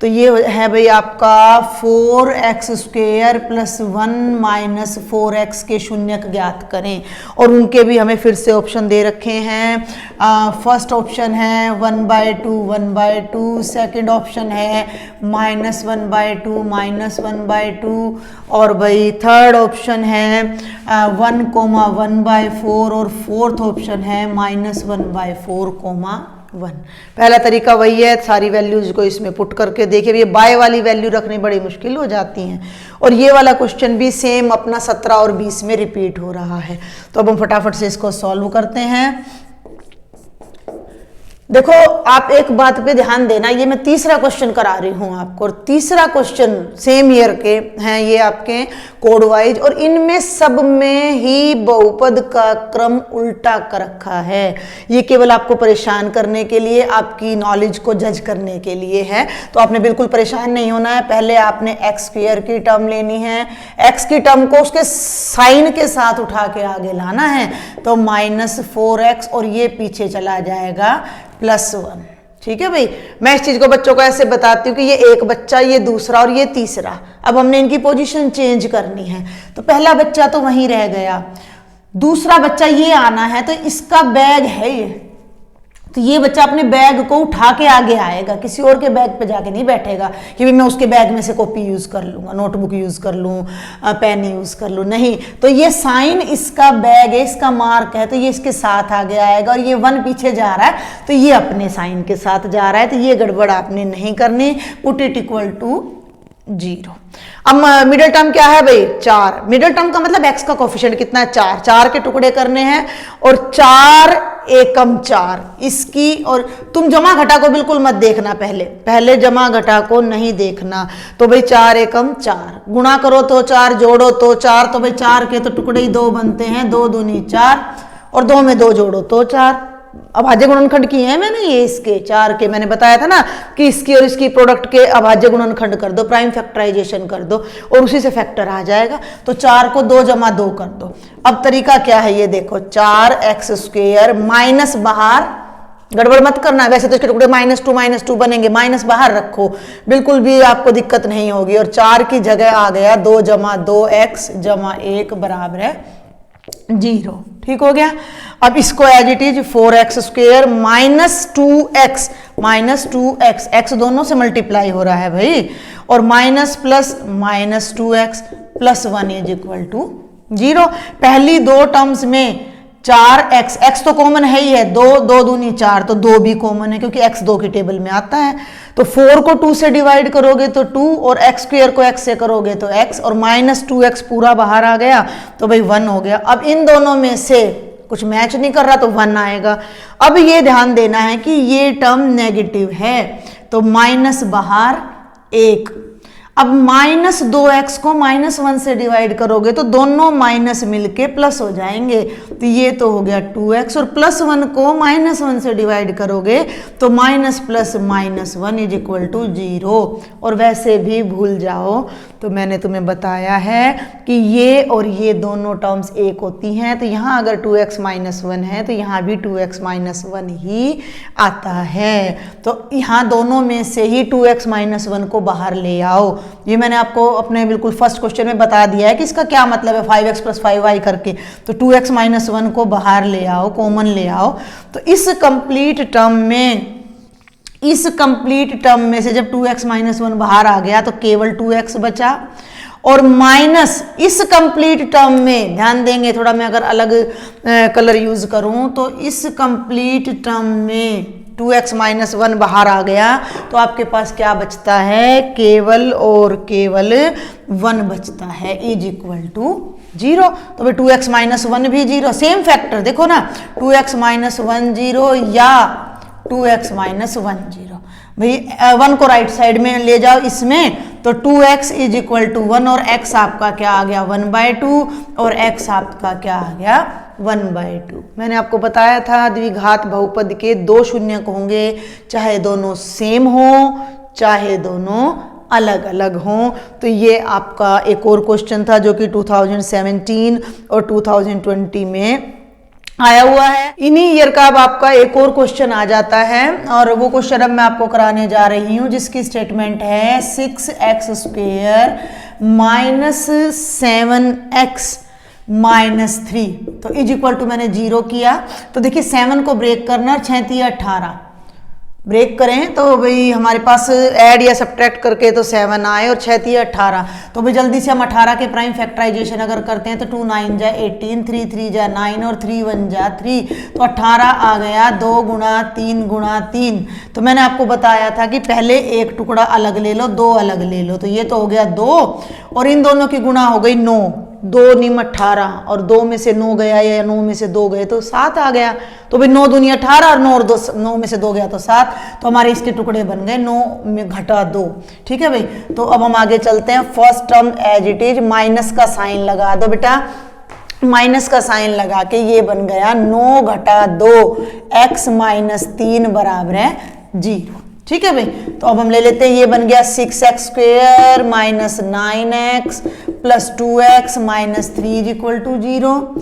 तो ये है भाई आपका 4x² प्लस 1 माइनस 4x के शून्यक ज्ञात करें, और उनके भी हमें फिर से ऑप्शन दे रखे हैं। फर्स्ट ऑप्शन है 1/2 1/2, सेकंड ऑप्शन है -1/2 -1/2, और भाई थर्ड ऑप्शन है 1,1/4, और फोर्थ ऑप्शन है -1/4,1। पहला तरीका वही है, सारी वैल्यूज को इसमें पुट करके देखिए, ये बाय वाली वैल्यू रखनी बड़ी मुश्किल हो जाती हैं, और ये वाला क्वेश्चन भी सेम अपना 17 और 20 में रिपीट हो रहा है। तो अब हम फटाफट से इसको सॉल्व करते हैं। देखो आप एक बात पे ध्यान देना, ये मैं तीसरा क्वेश्चन करा रही हूँ आपको, और तीसरा क्वेश्चन सेम ईयर के हैं ये आपके कोड वाइज, और इनमें सब में ही बहुपद का क्रम उल्टा कर रखा है। ये केवल आपको परेशान करने के लिए, आपकी नॉलेज को जज करने के लिए है। तो आपने बिल्कुल परेशान नहीं होना है। पहले आपने x² की टर्म लेनी है, x की टर्म को उसके साइन के साथ उठा के आगे लाना है, तो -4x, और ये पीछे चला जाएगा +1। ठीक है भाई, मैं इस चीज को बच्चों को ऐसे बताती हूँ कि ये एक बच्चा, ये दूसरा और ये तीसरा, अब हमने इनकी पोजीशन चेंज करनी है। तो पहला बच्चा तो वहीं रह गया, दूसरा बच्चा ये आना है, तो इसका बैग है ये, तो ये बच्चा अपने बैग को उठा के आगे आएगा, किसी और के बैग पे जाके नहीं बैठेगा कि भी मैं उसके बैग में से कॉपी यूज कर लूंगा, नोटबुक यूज कर लूँ, पेन यूज कर लूँ, नहीं। तो ये साइन इसका बैग है, इसका मार्क है, तो ये इसके साथ आगे आएगा, और ये 1 पीछे जा रहा है तो ये अपने साइन के साथ जा रहा है, तो ये गड़बड़ आपने नहीं करनी। Put it equal to 0। अब मिडिल टर्म क्या है भाई 4, मिडिल टर्म का मतलब x का कोफिशिएंट कितना है 4, 4 के टुकड़े करने हैं, और 4 एकम 4 इसकी, और तुम जमा घटा को बिल्कुल मत देखना, पहले जमा घटा को नहीं देखना। तो भाई 4 एकम 4, गुणा करो तो 4, जोड़ो तो 4, तो भाई 4 के तो टुकड़े ही 2 बनते हैं, 2 दूनी 4, और 2 में 2 जोड़ो तो 4। अभाज्य गुणनखंड किए हैं मैंने, ये इसके 4 के मैंने बताया था ना कि इसकी और इसकी प्रोडक्ट के अभाज्य गुणनखंड कर दो, प्राइम फैक्टराइजेशन कर दो, और उसी से फैक्टर आ जाएगा। तो 4 को 2 जमा 2 कर दो। अब तरीका क्या है ये देखो, 4x² माइनस बाहर, गड़बड़ मत करना, वैसे तो इसके टुकड़े -2 बनेंगे, माइनस बाहर रखो, बिल्कुल भी आपको दिक्कत नहीं होगी। और 4 की जगह आ गया 2 जमा 2x जमा 1 बराबर है 0। ठीक हो गया। अब इसको as it is 4x² -2x x दोनों से मल्टीप्लाई हो रहा है भाई, और minus plus -2x +1 is equal to 0। पहली 2 टर्म्स में 4x, x तो कॉमन है ही है, 2 2 दूनी 4, तो 2 भी कॉमन है क्योंकि x 2 की टेबल में आता है। तो 4 को 2 से डिवाइड करोगे तो 2, और x स्क्वायर को x से करोगे तो x, और -2x पूरा बाहर आ गया तो भाई 1 हो गया। अब इन दोनों में से कुछ मैच नहीं कर रहा तो 1 आएगा। अब ये ध्यान देना है कि ये टर्म नेगेटिव है तो माइनस बाहर 1। अब -2x को -1 से डिवाइड करोगे तो दोनों माइनस मिलके प्लस हो जाएंगे, तो ये तो हो गया 2x, और +1 को -1 से डिवाइड करोगे तो minus plus -1 is equal to 0। और वैसे भी भूल जाओ तो मैंने तुम्हें बताया है कि ये और ये दोनों टर्म्स एक होती हैं, तो यहाँ अगर 2x - 1 है तो यहाँ भी 2x - 1 ही आता है। तो यहाँ दोनों में से ही 2x - 1 को बाहर ले आओ। ये मैंने आपको अपने बिल्कुल फर्स्ट क्वेश्चन में बता दिया है कि इसका क्या मतलब है 5x + 5y करके। तो 2x - 1 को बाहर ले आओ, कॉमन ले आओ। तो इस कंप्लीट टर्म में से जब 2x - 1 बाहर आ गया तो केवल 2x बचा, और माइनस इस कंप्लीट टर्म में ध्यान देंगे, थोड़ा मैं अगर अलग कलर यूज करूं तो इस कंप्लीट टर्म में 2x - 1 बाहर आ गया तो आपके पास क्या बचता है, केवल और केवल 1 बचता है इज इक्वल टू 0। तो भाई 2x - 1 भी 0, सेम फैक्टर देखो ना, 2x - 1 0 या 2x - 1 0। भाई 1 को राइट साइड में ले जाओ इसमें, तो 2x इज इक्वल टू 1, और x आपका क्या आ गया 1/2, और x आपका क्या आ गया 1/2। मैंने आपको बताया था द्विघात बहुपद के 2 शून्यक होंगे, चाहे दोनों सेम हो चाहे दोनों अलग अलग हों। तो ये आपका एक और क्वेश्चन था जो कि 2017 और 2020 में आया हुआ है। इन्हीं ईयर का अब आपका एक और क्वेश्चन आ जाता है, और वो क्वेश्चन अब मैं आपको कराने जा रही हूँ जिसकी स्टेटमेंट है 6x² - 7x - 3। तो इज इक्वल टू मैंने 0 किया, तो देखिए 7 को ब्रेक करना, 6 × 18 ब्रेक करें तो भाई हमारे पास ऐड या सब्ट्रैक्ट करके तो 7 आए, और 6 × 18, तो भाई जल्दी से हम 18 के प्राइम फैक्टराइजेशन अगर करते हैं तो 2 9 जा 18, 3 3 जा 9 और 3 1 जा 3, तो 18 आ गया 2 × 3 × 3। तो मैंने आपको बताया था कि पहले एक टुकड़ा अलग ले लो, 2 अलग ले लो, तो ये तो हो गया 2, और इन दोनों की गुणा हो गई 9, 2 × 18, और 2 में से 9 गया या 9 में से 2 गए तो 7 आ गया। तो भाई 9 दूनी 18 और 9 में से 2 गया तो 7, तो हमारे इसके टुकड़े बन गए 9 में घटा 2। ठीक है भाई, तो अब हम आगे चलते हैं। First term as it is, minus का साइन लगा दो बेटा, माइनस का साइन लगा के ये बन गया 9 घटा 2 x - 3 बराबर है 0। ठीक है भाई, तो अब हम ले लेते हैं, ये बन गया 6x² - 9x + 2x - 3 = 0।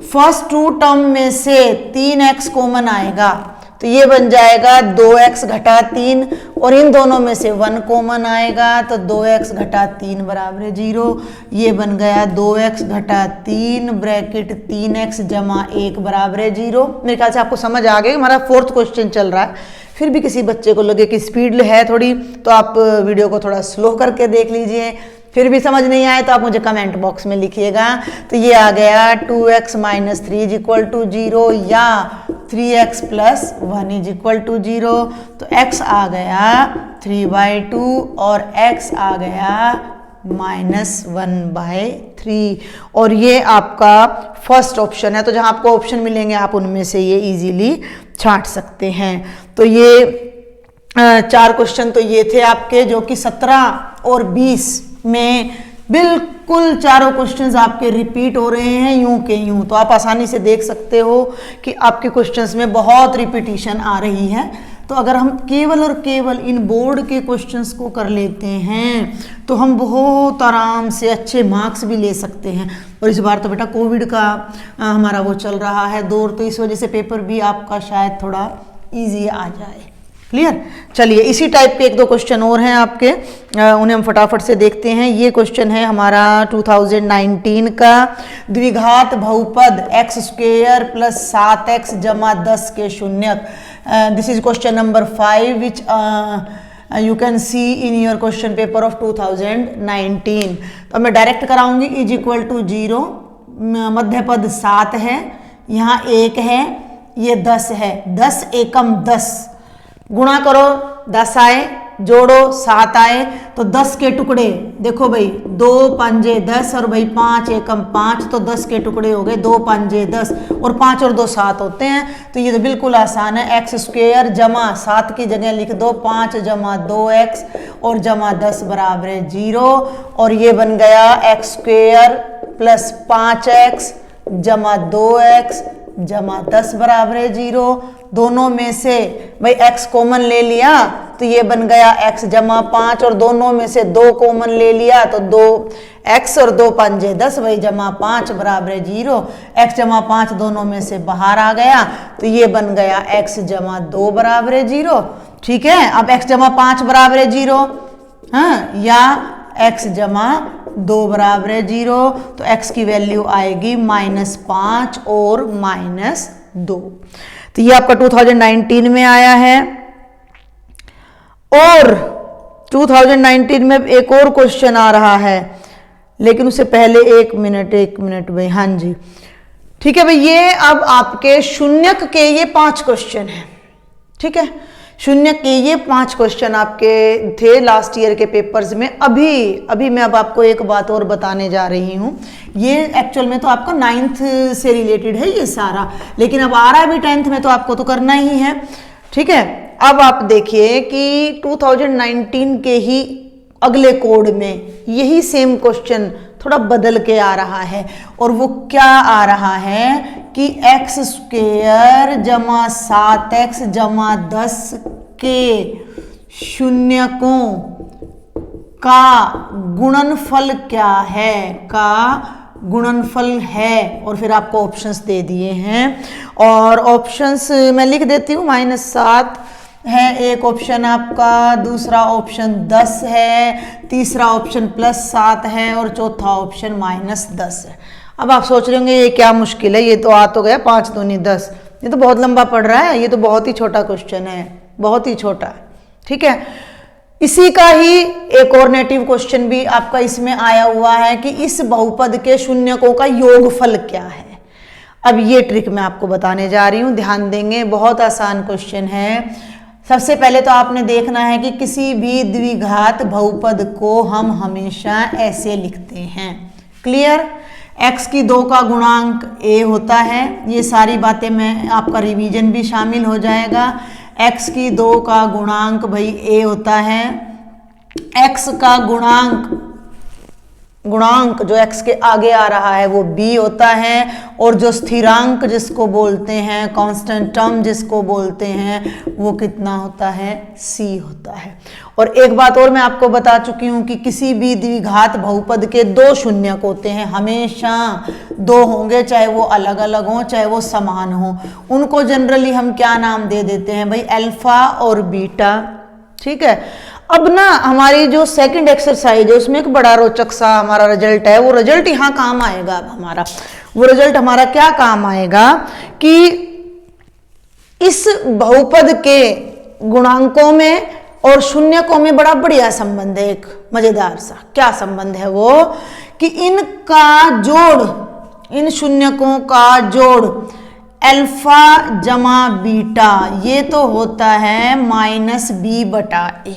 First 2 term में से 3x कॉमन आएगा तो ये बन जाएगा 2x घटा 3, और इन दोनों में से 1 कॉमन आएगा तो 2x घटा 3 बराबर है 0। ये बन गया 2x घटा 3 ब्रैकेट 3x जमा 1 बराबर है 0। मेरे ख्याल से आपको समझ आ गया, हमारा 4th क्वेश्चन चल रहा है। फिर भी किसी बच्चे को लगे कि स्पीड है थोड़ी, तो आप वीडियो को थोड़ा स्लो करके देख लीजिए। फिर भी समझ नहीं आए तो आप मुझे कमेंट बॉक्स में लिखिएगा। तो ये आ गया 2x - 3 = 0 या 3x + 1 = 0। तो x आ गया 3/2 और x आ गया -1/3, और ये आपका फर्स्ट ऑप्शन है। तो जहां आपको ऑप्शन मिलेंगे आप उनमें से ये इजीली छांट सकते हैं। तो ये 4 क्वेश्चन तो ये थे आपके, जो कि 17 और 20 में बिल्कुल चारों क्वेश्चंस आपके रिपीट हो रहे हैं यूं के यूं। तो आप आसानी से देख सकते हो कि आपके क्वेश्चंस में बहुत रिपीटिशन आ रही है। तो अगर हम केवल और केवल इन बोर्ड के क्वेश्चंस को कर लेते हैं तो हम बहुत आराम से अच्छे मार्क्स भी ले सकते हैं। और इस बार तो बेटा कोविड का हमारा वो चल रहा है दौर, तो इस वजह से पेपर भी आपका शायद थोड़ा इजी आ जाए। क्लियर? चलिए, इसी टाइप के 1-2 क्वेश्चन और हैं आपके, उन्हें हम फटाफट से देखते हैं। ये क्वेश्चन है हमारा 2019 का, द्विघात बहुपद x² + 7x जमा 10 के शून्यक। This is question number 5 which you can see in your question paper of 2019। तो मैं डायरेक्ट कराऊंगी इज इक्वल टू 0, मध्य पद 7 है, यहाँ 1 है, ये 10 है, 10 एकम 10, गुणा करो 10 आए, जोड़ो 7 आए, तो 10 के टुकड़े देखो भाई 2 पंजे 10 और भाई 5 एकम 5, तो 10 के टुकड़े हो गए, 2 पंजे 10 और 5 और 2 7 होते हैं। तो ये तो बिल्कुल आसान है, एक्स स्क्वेयर जमा 7 की जगह लिख दो 5 जमा 2x और जमा 10 बराबर है 0, और ये बन गया एक्स स्क्वेयर प्लस 5x जमा 2x जमा 10 बराबर है 0। दोनों में से भाई x कॉमन ले लिया तो ये बन गया x जमा 5, और दोनों में से 2 कॉमन ले लिया तो 2x और 2 पंजे 10 भाई जमा 5 बराबर है 0। x जमा 5 दोनों में से बाहर आ गया तो ये बन गया x जमा 2 बराबर है 0। ठीक है, अब x जमा 5 बराबर है 0, हाँ, या x जमा 2 बराबर है 0, तो x की वैल्यू आएगी -5 और -2। तो ये आपका 2019 में आया है। और 2019 में एक और क्वेश्चन आ रहा है, लेकिन उससे पहले एक मिनट भाई, हाँ जी ठीक है भाई, ये अब आपके शून्यक के ये 5 क्वेश्चन हैं। ठीक है, शून्यक के ये 5 क्वेश्चन आपके थे लास्ट ईयर के पेपर्स में। अभी मैं अब आपको एक बात और बताने जा रही हूँ, ये एक्चुअल में तो आपका 9th से रिलेटेड है ये सारा, लेकिन अब आ रहा है भी 10th में, तो आपको तो करना ही है। ठीक है, अब आप देखिए कि 2019 के ही अगले कोड में यही सेम क्वेश्चन थोड़ा बदल के आ रहा है, और वो क्या आ रहा है कि एक्स स्क्वेयर जमा 7x जमा 10 के शून्यकों का गुणनफल क्या है, का गुणनफल है। और फिर आपको ऑप्शंस दे दिए हैं, और ऑप्शंस मैं लिख देती हूँ, -7 है एक ऑप्शन आपका, दूसरा ऑप्शन 10 है, तीसरा ऑप्शन +7 है, और चौथा ऑप्शन -10 है। अब आप सोच रहे होंगे ये क्या मुश्किल है, ये तो आ तो गया 5 दूनी 10, ये तो बहुत लंबा पड़ रहा है, ये तो बहुत ही छोटा क्वेश्चन है, बहुत ही छोटा। ठीक है, इसी का ही एक और नेटिव क्वेश्चन भी आपका इसमें आया हुआ है कि इस बहुपद के शून्यकों का योगफल क्या है। अब ये ट्रिक मैं आपको बताने जा रही हूँ, ध्यान देंगे, बहुत आसान क्वेश्चन है। सबसे पहले तो आपने देखना है कि किसी भी द्विघात बहुपद को हम हमेशा ऐसे लिखते हैं, क्लियर। x की 2 का गुणांक a होता है, ये सारी बातें में आपका रिवीजन भी शामिल हो जाएगा। x की 2 का गुणांक भाई a होता है, x का गुणांक जो x के आगे आ रहा है वो b होता है, और जो स्थिरांक जिसको बोलते हैं, कांस्टेंट टर्म जिसको बोलते हैं, वो कितना होता है, c होता है। और एक बात और मैं आपको बता चुकी हूँ कि किसी भी द्विघात बहुपद के 2 शून्यक होते हैं, हमेशा 2 होंगे, चाहे वो अलग अलग हों चाहे वो समान हों। उनको जनरली हम क्या नाम दे देते हैं भाई, अल्फा और बीटा। ठीक है, अब ना हमारी जो सेकंड एक्सरसाइज है उसमें एक बड़ा रोचक सा हमारा रिजल्ट है, वो रिजल्ट यहाँ काम आएगा। अब हमारा वो रिजल्ट हमारा क्या काम आएगा कि इस बहुपद के गुणांकों में और शून्यकों में बड़ा बढ़िया संबंध है, एक मजेदार सा। क्या संबंध है वो कि इनका जोड़, इन शून्यकों का जोड़ अल्फा जमा बीटा, ये तो होता है -b/a,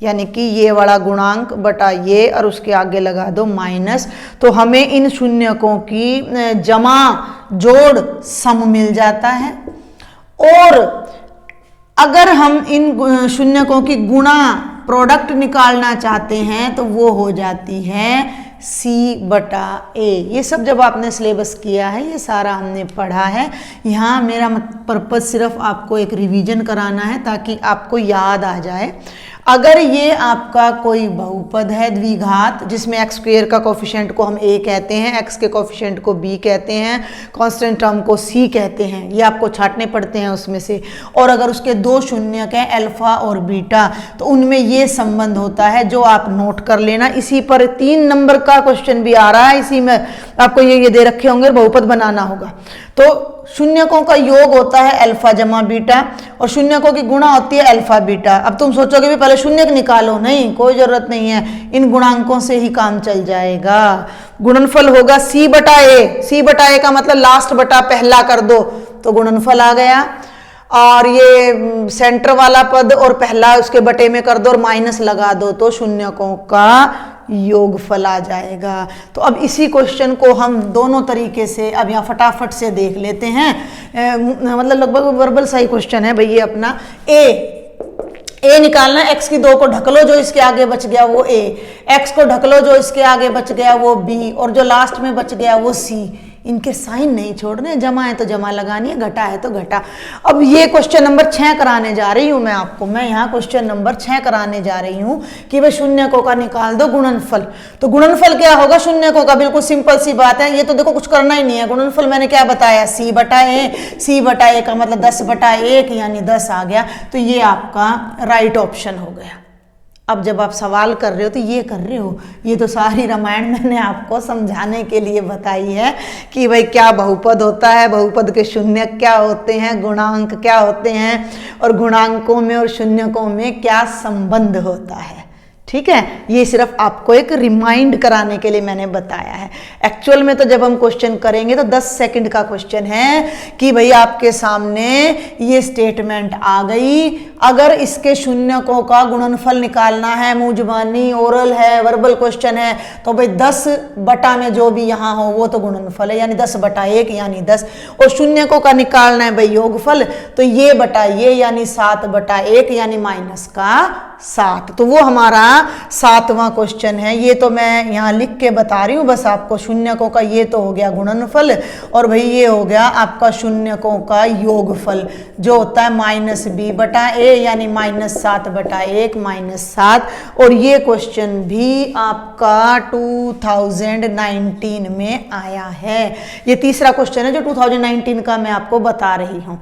यानी कि ये वाला गुणांक बटा ये और उसके आगे लगा दो माइनस, तो हमें इन शून्यकों की जमा जोड़ सम मिल जाता है। और अगर हम इन शून्यकों की गुणा प्रोडक्ट निकालना चाहते हैं तो वो हो जाती है c/a। ये सब जब आपने सिलेबस किया है, ये सारा हमने पढ़ा है। यहाँ मेरा पर्पस सिर्फ आपको एक रिवीजन कराना है ताकि आपको याद आ जाए। अगर ये आपका कोई बहुपद है द्विघात जिसमें एक्स स्क्वेयर का कोफिशिएंट को हम a कहते हैं, एक्स के कोफिशिएंट को b कहते हैं, कांस्टेंट टर्म को c कहते हैं, ये आपको छांटने पड़ते हैं उसमें से। और अगर उसके 2 शून्यक हैं अल्फा और बीटा, तो उनमें ये संबंध होता है जो आप नोट कर लेना। इसी पर 3 नंबर का क्वेश्चन भी आ रहा है, इसी में आपको ये दे रखे होंगे, बहुपद बनाना होगा। तो शून्यकों का योग होता है अल्फा जमा बीटा और शून्यकों की गुणा होती है अल्फा बीटा। अब तुम सोचोगे भी पहले शून्यक निकालो, नहीं, कोई जरूरत नहीं है, इन गुणांकों से ही काम चल जाएगा। गुणनफल होगा c बटा ए, c बटा ए का मतलब लास्ट बटा पहला कर दो तो गुणनफल आ गया, और ये सेंटर वाला पद और पहला उसके बटे में कर दो और माइनस लगा दो तो शून्यकों का योगफल आ जाएगा। तो अब इसी क्वेश्चन को हम दोनों तरीके से अब यहाँ फटाफट से देख लेते हैं। मतलब लगभग वर्बल सा ही क्वेश्चन है भाई ये अपना। ए निकालना है, x की 2 को ढक लो, जो इसके आगे बच गया वो a, x को ढक लो, जो इसके आगे बच गया वो b, और जो लास्ट में बच गया वो c। इनके साइन नहीं छोड़ने, जमा है तो जमा लगानी है, घटा है तो घटा। अब ये क्वेश्चन नंबर 6 कराने जा रही हूं मैं आपको। मैं यहाँ क्वेश्चन नंबर 6 कराने जा रही हूँ कि भाई शून्यकों का निकाल दो गुणनफल। तो गुणनफल क्या होगा शून्यकों का? बिल्कुल सिंपल सी बात है, ये तो देखो कुछ करना ही नहीं है। गुणनफल मैंने क्या बताया, c बटा ए, c बटा ए का मतलब 10 बटा 1 यानी 10 आ गया। तो ये आपका राइट ऑप्शन हो गया। अब जब आप सवाल कर रहे हो तो ये कर रहे हो, ये तो सारी रामायण मैंने आपको समझाने के लिए बताई है कि भाई क्या बहुपद होता है, बहुपद के शून्यक क्या होते हैं, गुणांक क्या होते हैं, और गुणांकों में और शून्यकों में क्या संबंध होता है। ठीक है, ये सिर्फ आपको एक रिमाइंड कराने के लिए मैंने बताया है। एक्चुअल में तो जब हम क्वेश्चन करेंगे तो 10 सेकंड का क्वेश्चन है कि भाई आपके सामने ये स्टेटमेंट आ गई, अगर इसके शून्यकों का गुणनफल निकालना है, मुंह जुबानी ओरल है, वर्बल क्वेश्चन है, तो भाई 10 बटा में जो भी यहाँ हो वो तो गुणनफल है, यानी 10 बटा 1 यानी 10, और शून्यकों का निकालना है भाई योगफल, तो ये बटा ये यानी 7 बटा 1 यानी माइनस का 7। तो वो हमारा 7वां क्वेश्चन है। ये तो मैं यहाँ लिख के बता रही हूँ बस आपको। शून्यकों का ये तो हो गया गुणनफल, और भाई ये हो गया आपका शून्यकों का योगफल जो होता है माइनस b बटा a यानी माइनस 7 बटा 1 माइनस 7। और ये क्वेश्चन भी आपका 2019 में आया है। ये तीसरा क्वेश्चन है जो 2019 का मैं आपको बता रही हूँ।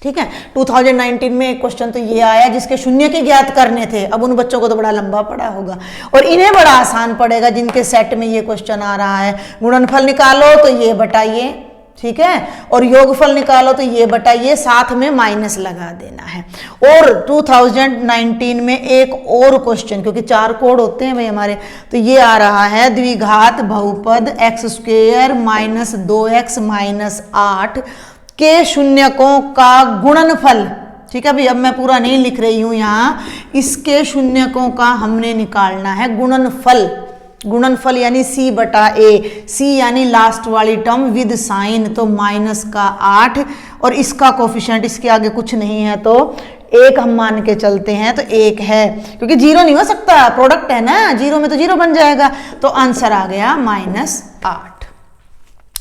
ठीक है, 2019 में एक क्वेश्चन तो ये आया जिसके शून्य के ज्ञात करने थे। अब उन बच्चों को तो बड़ा लंबा पड़ा होगा और इन्हें बड़ा आसान पड़ेगा जिनके सेट में ये क्वेश्चन आ रहा है। गुणनफल निकालो तो ये बटा ये, ठीक है, और योगफल निकालो तो ये बटा ये, साथ में माइनस लगा देना है। और 2019 में एक और क्वेश्चन, क्योंकि 4 कोड होते हैं भाई हमारे, तो ये आ रहा है द्विघात बहुपद x² माइनस 2x माइनस 8 के शून्यकों का गुणनफल। ठीक है भाई, अब मैं पूरा नहीं लिख रही हूं यहाँ, इसके शून्यकों का हमने निकालना है गुणनफल। गुणनफल यानी c बटा a, c यानी लास्ट वाली टर्म विद साइन, तो माइनस का 8, और इसका कोफिशिएंट इसके आगे कुछ नहीं है तो 1 हम मान के चलते हैं, तो 1 है, क्योंकि 0 नहीं हो सकता, प्रोडक्ट है ना, 0 में तो 0 बन जाएगा। तो आंसर आ गया माइनस 8।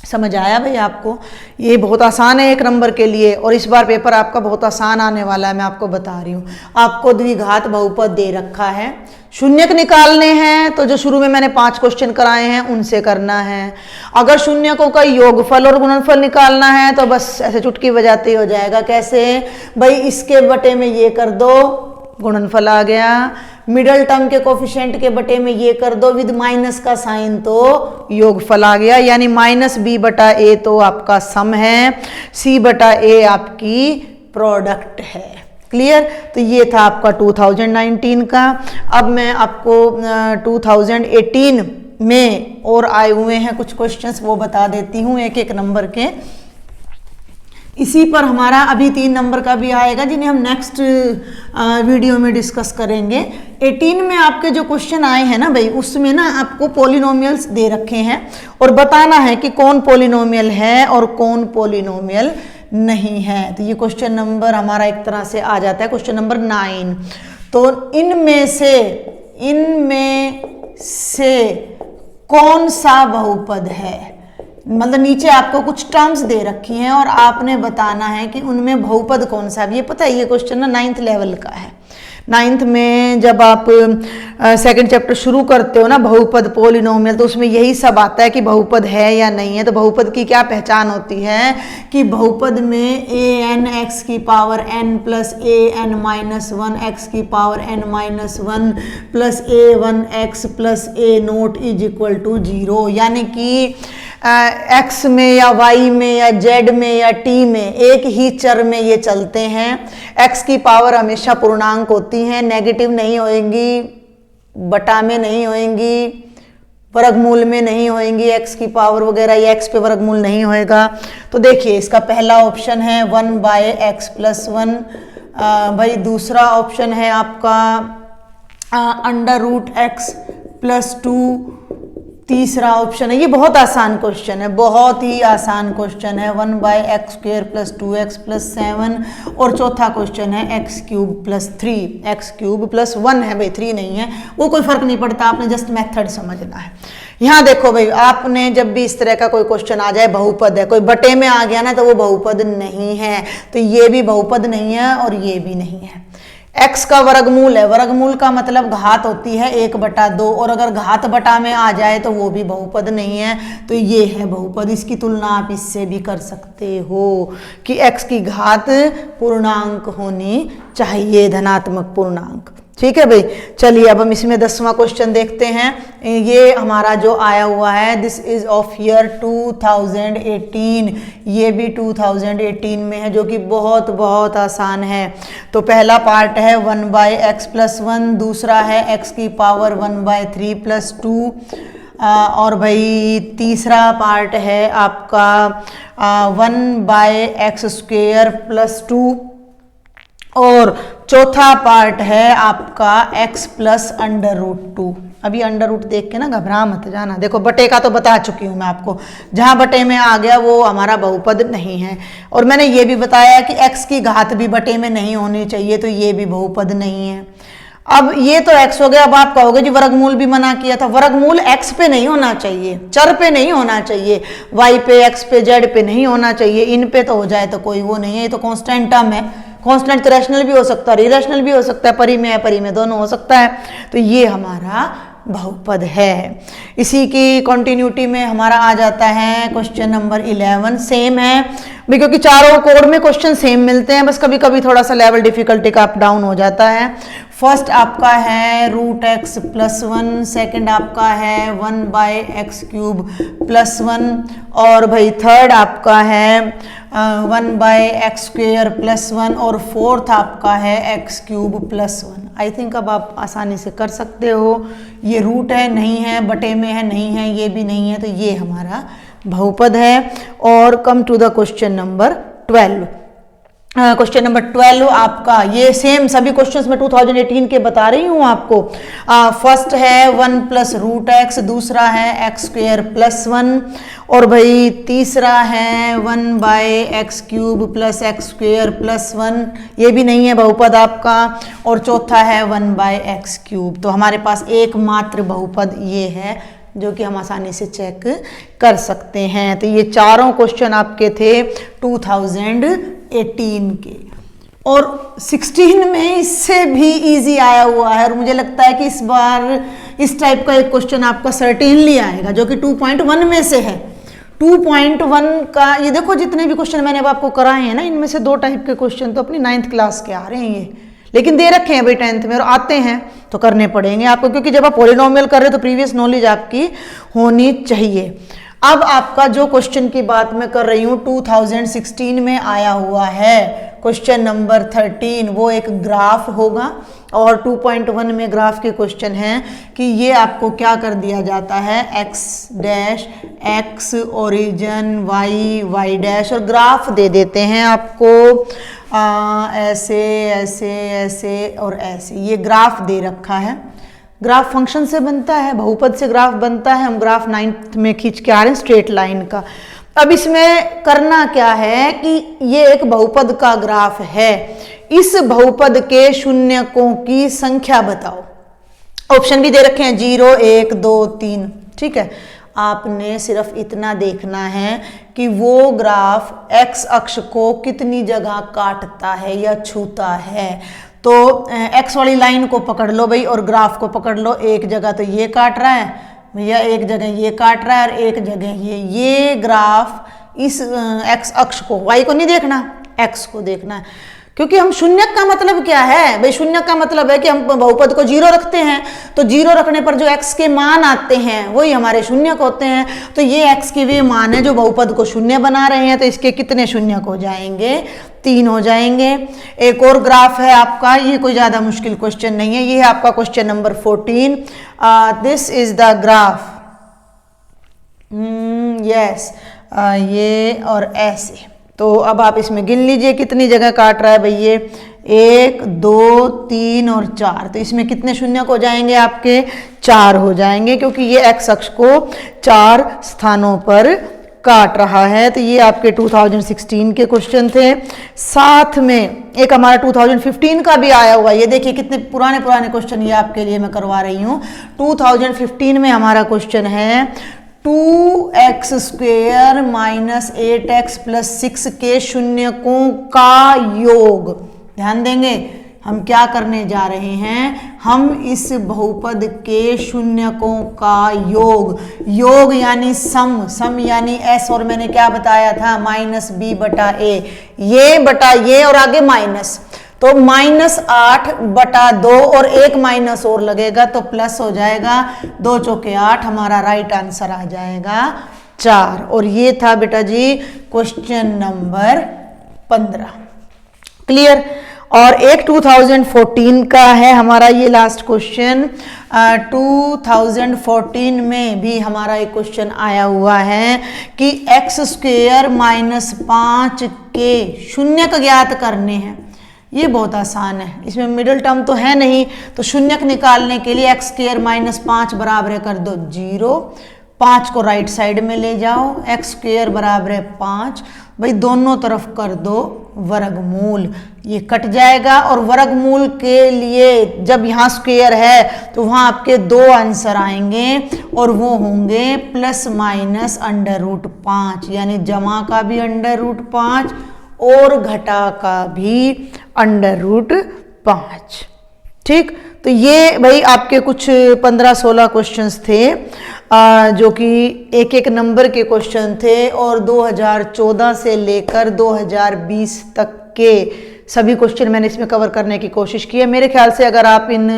समझ आया भाई आपको? ये बहुत आसान है 1 नंबर के लिए, और इस बार पेपर आपका बहुत आसान आने वाला है, मैं आपको बता रही हूँ। आपको द्विघात बहुपद दे रखा है, शून्यक निकालने हैं, तो जो शुरू में मैंने 5 क्वेश्चन कराए हैं उनसे करना है। अगर शून्यकों का योगफल और गुणनफल निकालना है तो बस ऐसे चुटकी बजाते हो जाएगा। कैसे भाई, इसके बटे में ये कर दो, गुणनफल आ गया, मिडल टर्म के कोफिशिएंट के बटे में ये कर दो विद माइनस का साइन, तो योगफल आ गया, यानी माइनस b बटा a तो आपका सम है, c बटा a आपकी प्रोडक्ट है। क्लियर? तो ये था आपका 2019 का। अब मैं आपको 2018 में और आए हुए हैं कुछ क्वेश्चंस, वो बता देती हूँ 1-1 नंबर के। इसी पर हमारा अभी 3 नंबर का भी आएगा जिन्हें हम नेक्स्ट वीडियो में डिस्कस करेंगे। 18 में आपके जो क्वेश्चन आए हैं ना भाई, उसमें ना आपको पॉलिनोमियल्स दे रखे हैं और बताना है कि कौन पॉलिनोमियल है और कौन पॉलिनोमियल नहीं है। तो ये क्वेश्चन नंबर हमारा एक तरह से आ जाता है क्वेश्चन नंबर 9। तो इनमें से कौन सा बहुपद है, मतलब नीचे आपको कुछ टर्म्स दे रखी हैं और आपने बताना है कि उनमें बहुपद कौन सा है। ये पता है ये क्वेश्चन ना 9th लेवल का है। 9th में जब आप सेकंड चैप्टर शुरू करते हो ना, बहुपद पॉलिनोमियल, तो उसमें यही सब आता है कि बहुपद है या नहीं है। तो बहुपद की क्या पहचान होती है कि बहुपद में an x की power n plus an minus 1 x की power n minus 1 plus a1 x प्लस a naught is equal to 0, यानी कि x में या y में या z में या t में एक ही चर में ये चलते हैं। x की पावर हमेशा पूर्णांक होती हैं, नेगेटिव नहीं होएंगी, बटा में नहीं होएंगी, वर्गमूल में नहीं होएंगी x की पावर वगैरह, ये x पे वर्गमूल नहीं होएगा। तो देखिए इसका पहला ऑप्शन है 1 बाय एक्स प्लस 1। भाई दूसरा ऑप्शन है आपका अंडर रूट एक्स प्लस 2। तीसरा ऑप्शन है, ये बहुत आसान क्वेश्चन है, बहुत ही आसान क्वेश्चन है, 1 by x square plus 2x प्लस 7। और चौथा क्वेश्चन है x cube plus 3, x cube plus 1 है भाई, 3 नहीं है, वो कोई फर्क नहीं पड़ता, आपने जस्ट मेथड समझना है। यहाँ देखो भाई, आपने जब भी इस तरह का कोई क्वेश्चन आ जाए, बहुपद है, कोई बटे में आ गया ना, तो वो बहुपद नहीं है। तो ये भी बहुपद नहीं है और ये भी नहीं है। x का वर्गमूल है, वर्गमूल का मतलब घात होती है 1/2, और अगर घात बटा में आ जाए तो वो भी बहुपद नहीं है। तो ये है बहुपद। इसकी तुलना आप इससे भी कर सकते हो कि x की घात पूर्णांक होनी चाहिए, धनात्मक पूर्णांक। ठीक है भाई, चलिए अब हम इसमें 10वां क्वेश्चन देखते हैं। ये हमारा जो आया हुआ है, दिस इज ऑफ ईयर 2018, ये भी 2018 में है, जो कि बहुत बहुत आसान है। तो पहला पार्ट है 1 बाय एक्स प्लस 1, दूसरा है x की पावर 1 बाय 3 प्लस 2, और भाई तीसरा पार्ट है आपका 1 बाय एक्स स्क्वेयर प्लस 2, और चौथा पार्ट है आपका x प्लस अंडर रूट 2। अभी अंडर रूट देख के ना घबरा मत जाना, देखो बटे का तो बता चुकी हूँ मैं आपको, जहाँ बटे में आ गया वो हमारा बहुपद नहीं है। और मैंने ये भी बताया कि x की घात भी बटे में नहीं होनी चाहिए, तो ये भी बहुपद नहीं है। अब ये तो x हो गया। अब आप कहोगे जी वर्गमूल भी मना किया था, वर्गमूल x पे नहीं होना चाहिए, चर पे नहीं होना चाहिए, y पे, x पे, z पे नहीं होना चाहिए, इन पे तो हो जाए तो कोई वो नहीं है, ये तो कांस्टेंट टर्म है। कांस्टेंट तो रैशनल भी हो सकता है, इरेशनल भी हो सकता है, परी में है, परी में दोनों हो सकता है। तो ये हमारा बहुपद है। इसी की कंटिन्यूटी में हमारा आ जाता है क्वेश्चन नंबर 11। सेम है भाई, क्योंकि चारों कोड में क्वेश्चन सेम मिलते हैं, बस कभी कभी थोड़ा सा लेवल डिफिकल्टी का अप डाउन हो जाता है। फर्स्ट आपका है रूट एक्स प्लस 1, सेकेंड आपका है 1 बाय एक्स क्यूब प्लस 1, और भाई थर्ड आपका है 1 बाय एक्स स्क्वेयर प्लस 1, और फोर्थ आपका है x cube plus 1। I think अब आप आसानी से कर सकते हो। ये रूट है, नहीं है, बटे में है, नहीं है, ये भी नहीं है, तो ये हमारा बहुपद है। और come to the question number 12। Question number 12 आपका, ये सेम सभी क्वेश्चंस में 2018 के बता रही हूँ आपको। फर्स्ट है 1 प्लस रूट एक्स, दूसरा है एक्स स्क्वेयर प्लस 1, और भाई तीसरा है 1 by x cube plus x square plus 1, ये भी नहीं है बहुपद आपका, और चौथा है 1 बाय एक्स क्यूब। तो हमारे पास एकमात्र बहुपद ये है, जो कि हम आसानी से चेक कर सकते हैं। तो ये चारों क्वेश्चन आपके थे 2018 के, और 16 में इससे भी इजी आया हुआ है, और मुझे लगता है कि इस बार इस टाइप का एक क्वेश्चन आपका सर्टेनली आएगा, जो कि 2.1 में से है। 2.1 का ये देखो, जितने भी क्वेश्चन मैंने अब आपको कराए हैं ना, इनमें से 2 टाइप के क्वेश्चन तो अपनी 9th क्लास के आ रहे हैं ये, लेकिन दे रखे हैं भाई 10th में, और आते हैं तो करने पड़ेंगे आपको, क्योंकि जब आप पॉलिनोमियल कर रहे हो तो प्रीवियस नॉलेज आपकी होनी चाहिए। अब आपका जो क्वेश्चन की बात मैं कर रही हूँ 2016 में आया हुआ है, क्वेश्चन नंबर 13, वो एक ग्राफ होगा, और 2.1 में ग्राफ के क्वेश्चन हैं कि ये आपको क्या कर दिया जाता है, x dash x origin y dash, और ग्राफ दे देते हैं आपको ऐसे ऐसे ऐसे और ऐसे, ये ग्राफ दे रखा है। ग्राफ फंक्शन से बनता है, बहुपद से ग्राफ बनता है, हम ग्राफ 9th में खींच के आ रहे हैं स्ट्रेट लाइन का। अब इसमें करना क्या है कि ये एक बहुपद का ग्राफ है, इस बहुपद के शून्यकों की संख्या बताओ। ऑप्शन भी दे रखे हैं 0, 1, 2, 3, ठीक है। आपने सिर्फ इतना देखना है कि वो ग्राफ x अक्ष को कितनी जगह काटता है या छूता है। तो एक्स वाली लाइन को पकड़ लो भाई और ग्राफ को पकड़ लो। एक जगह तो ये काट रहा है भैया, एक जगह ये काट रहा है और एक जगह ये ग्राफ इस एक्स अक्ष को, वाई को नहीं देखना, एक्स को देखना है। क्योंकि हम शून्यक का मतलब क्या है भाई, शून्यक का मतलब है कि हम बहुपद को जीरो रखते हैं, तो जीरो रखने पर जो x के मान आते हैं वही हमारे शून्यक होते हैं। तो ये x के वे मान है जो बहुपद को शून्य बना रहे हैं, तो इसके कितने शून्यक हो जाएंगे, 3 हो जाएंगे। एक और ग्राफ है आपका, ये कोई ज्यादा मुश्किल क्वेश्चन नहीं है, ये है आपका question number 14। This is the graph, yes, ये और ऐसे। तो अब आप इसमें गिन लीजिए कितनी जगह काट रहा है भाई ये, 1 2 3 और 4। तो इसमें कितने शून्यक हो जाएंगे आपके, 4 हो जाएंगे, क्योंकि ये एक्स अक्ष को 4 स्थानों पर काट रहा है। तो ये आपके 2016 के क्वेश्चन थे। साथ में एक हमारा 2015 का भी आया हुआ, ये देखिए कितने पुराने क्वेश्चन ये आपके लिए मैं करवा रही हूँ। 2015 में हमारा क्वेश्चन है 2x square minus 8x plus 6 के शून्यकों का योग। ध्यान देंगे हम क्या करने जा रहे हैं, हम इस बहुपद के शून्यकों का योग, योग यानी सम यानी s, और मैंने क्या बताया था माइनस b बटा a, ये बटा ये और आगे माइनस, तो -8/2 और एक माइनस और लगेगा तो प्लस हो जाएगा, 2 चौके 8, हमारा राइट आंसर आ जाएगा 4। और ये था बेटा जी क्वेश्चन नंबर 15। क्लियर। और एक 2014 का है हमारा ये लास्ट क्वेश्चन। 2014 में भी हमारा एक क्वेश्चन आया हुआ है कि x स्क्वेयर माइनस 5 के शून्यक ज्ञात करने हैं। ये बहुत आसान है, इसमें मिडिल टर्म तो है नहीं, तो शून्यक निकालने के लिए x स्क्वायर माइनस 5 बराबर है कर दो 0, 5 को राइट साइड में ले जाओ, x स्क्वायर बराबर है 5, भाई दोनों तरफ कर दो वर्गमूल, ये कट जाएगा। और वर्गमूल के लिए जब यहाँ स्क्वायर है तो वहाँ आपके 2 आंसर आएंगे और वो होंगे प्लस माइनस √5, यानी जमा का भी √5 और घटा का भी √5। ठीक, तो ये भाई आपके कुछ 15-16 क्वेश्चंस थे जो कि एक एक नंबर के क्वेश्चन थे, और 2014 से लेकर 2020 तक के सभी क्वेश्चन मैंने इसमें कवर करने की कोशिश की है। मेरे ख्याल से अगर आप इन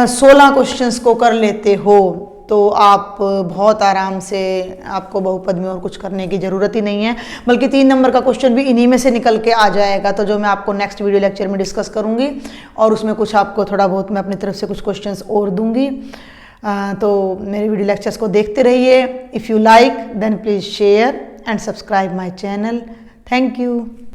16 क्वेश्चंस को कर लेते हो तो आप बहुत आराम से, आपको बहुपद में और कुछ करने की ज़रूरत ही नहीं है, बल्कि 3 नंबर का क्वेश्चन भी इन्हीं में से निकल के आ जाएगा, तो जो मैं आपको नेक्स्ट वीडियो लेक्चर में डिस्कस करूंगी, और उसमें कुछ आपको थोड़ा बहुत मैं अपनी तरफ से कुछ क्वेश्चंस और दूंगी। तो मेरे वीडियो लेक्चर्स को देखते रहिए। If you like then please share and subscribe my channel. Thank you.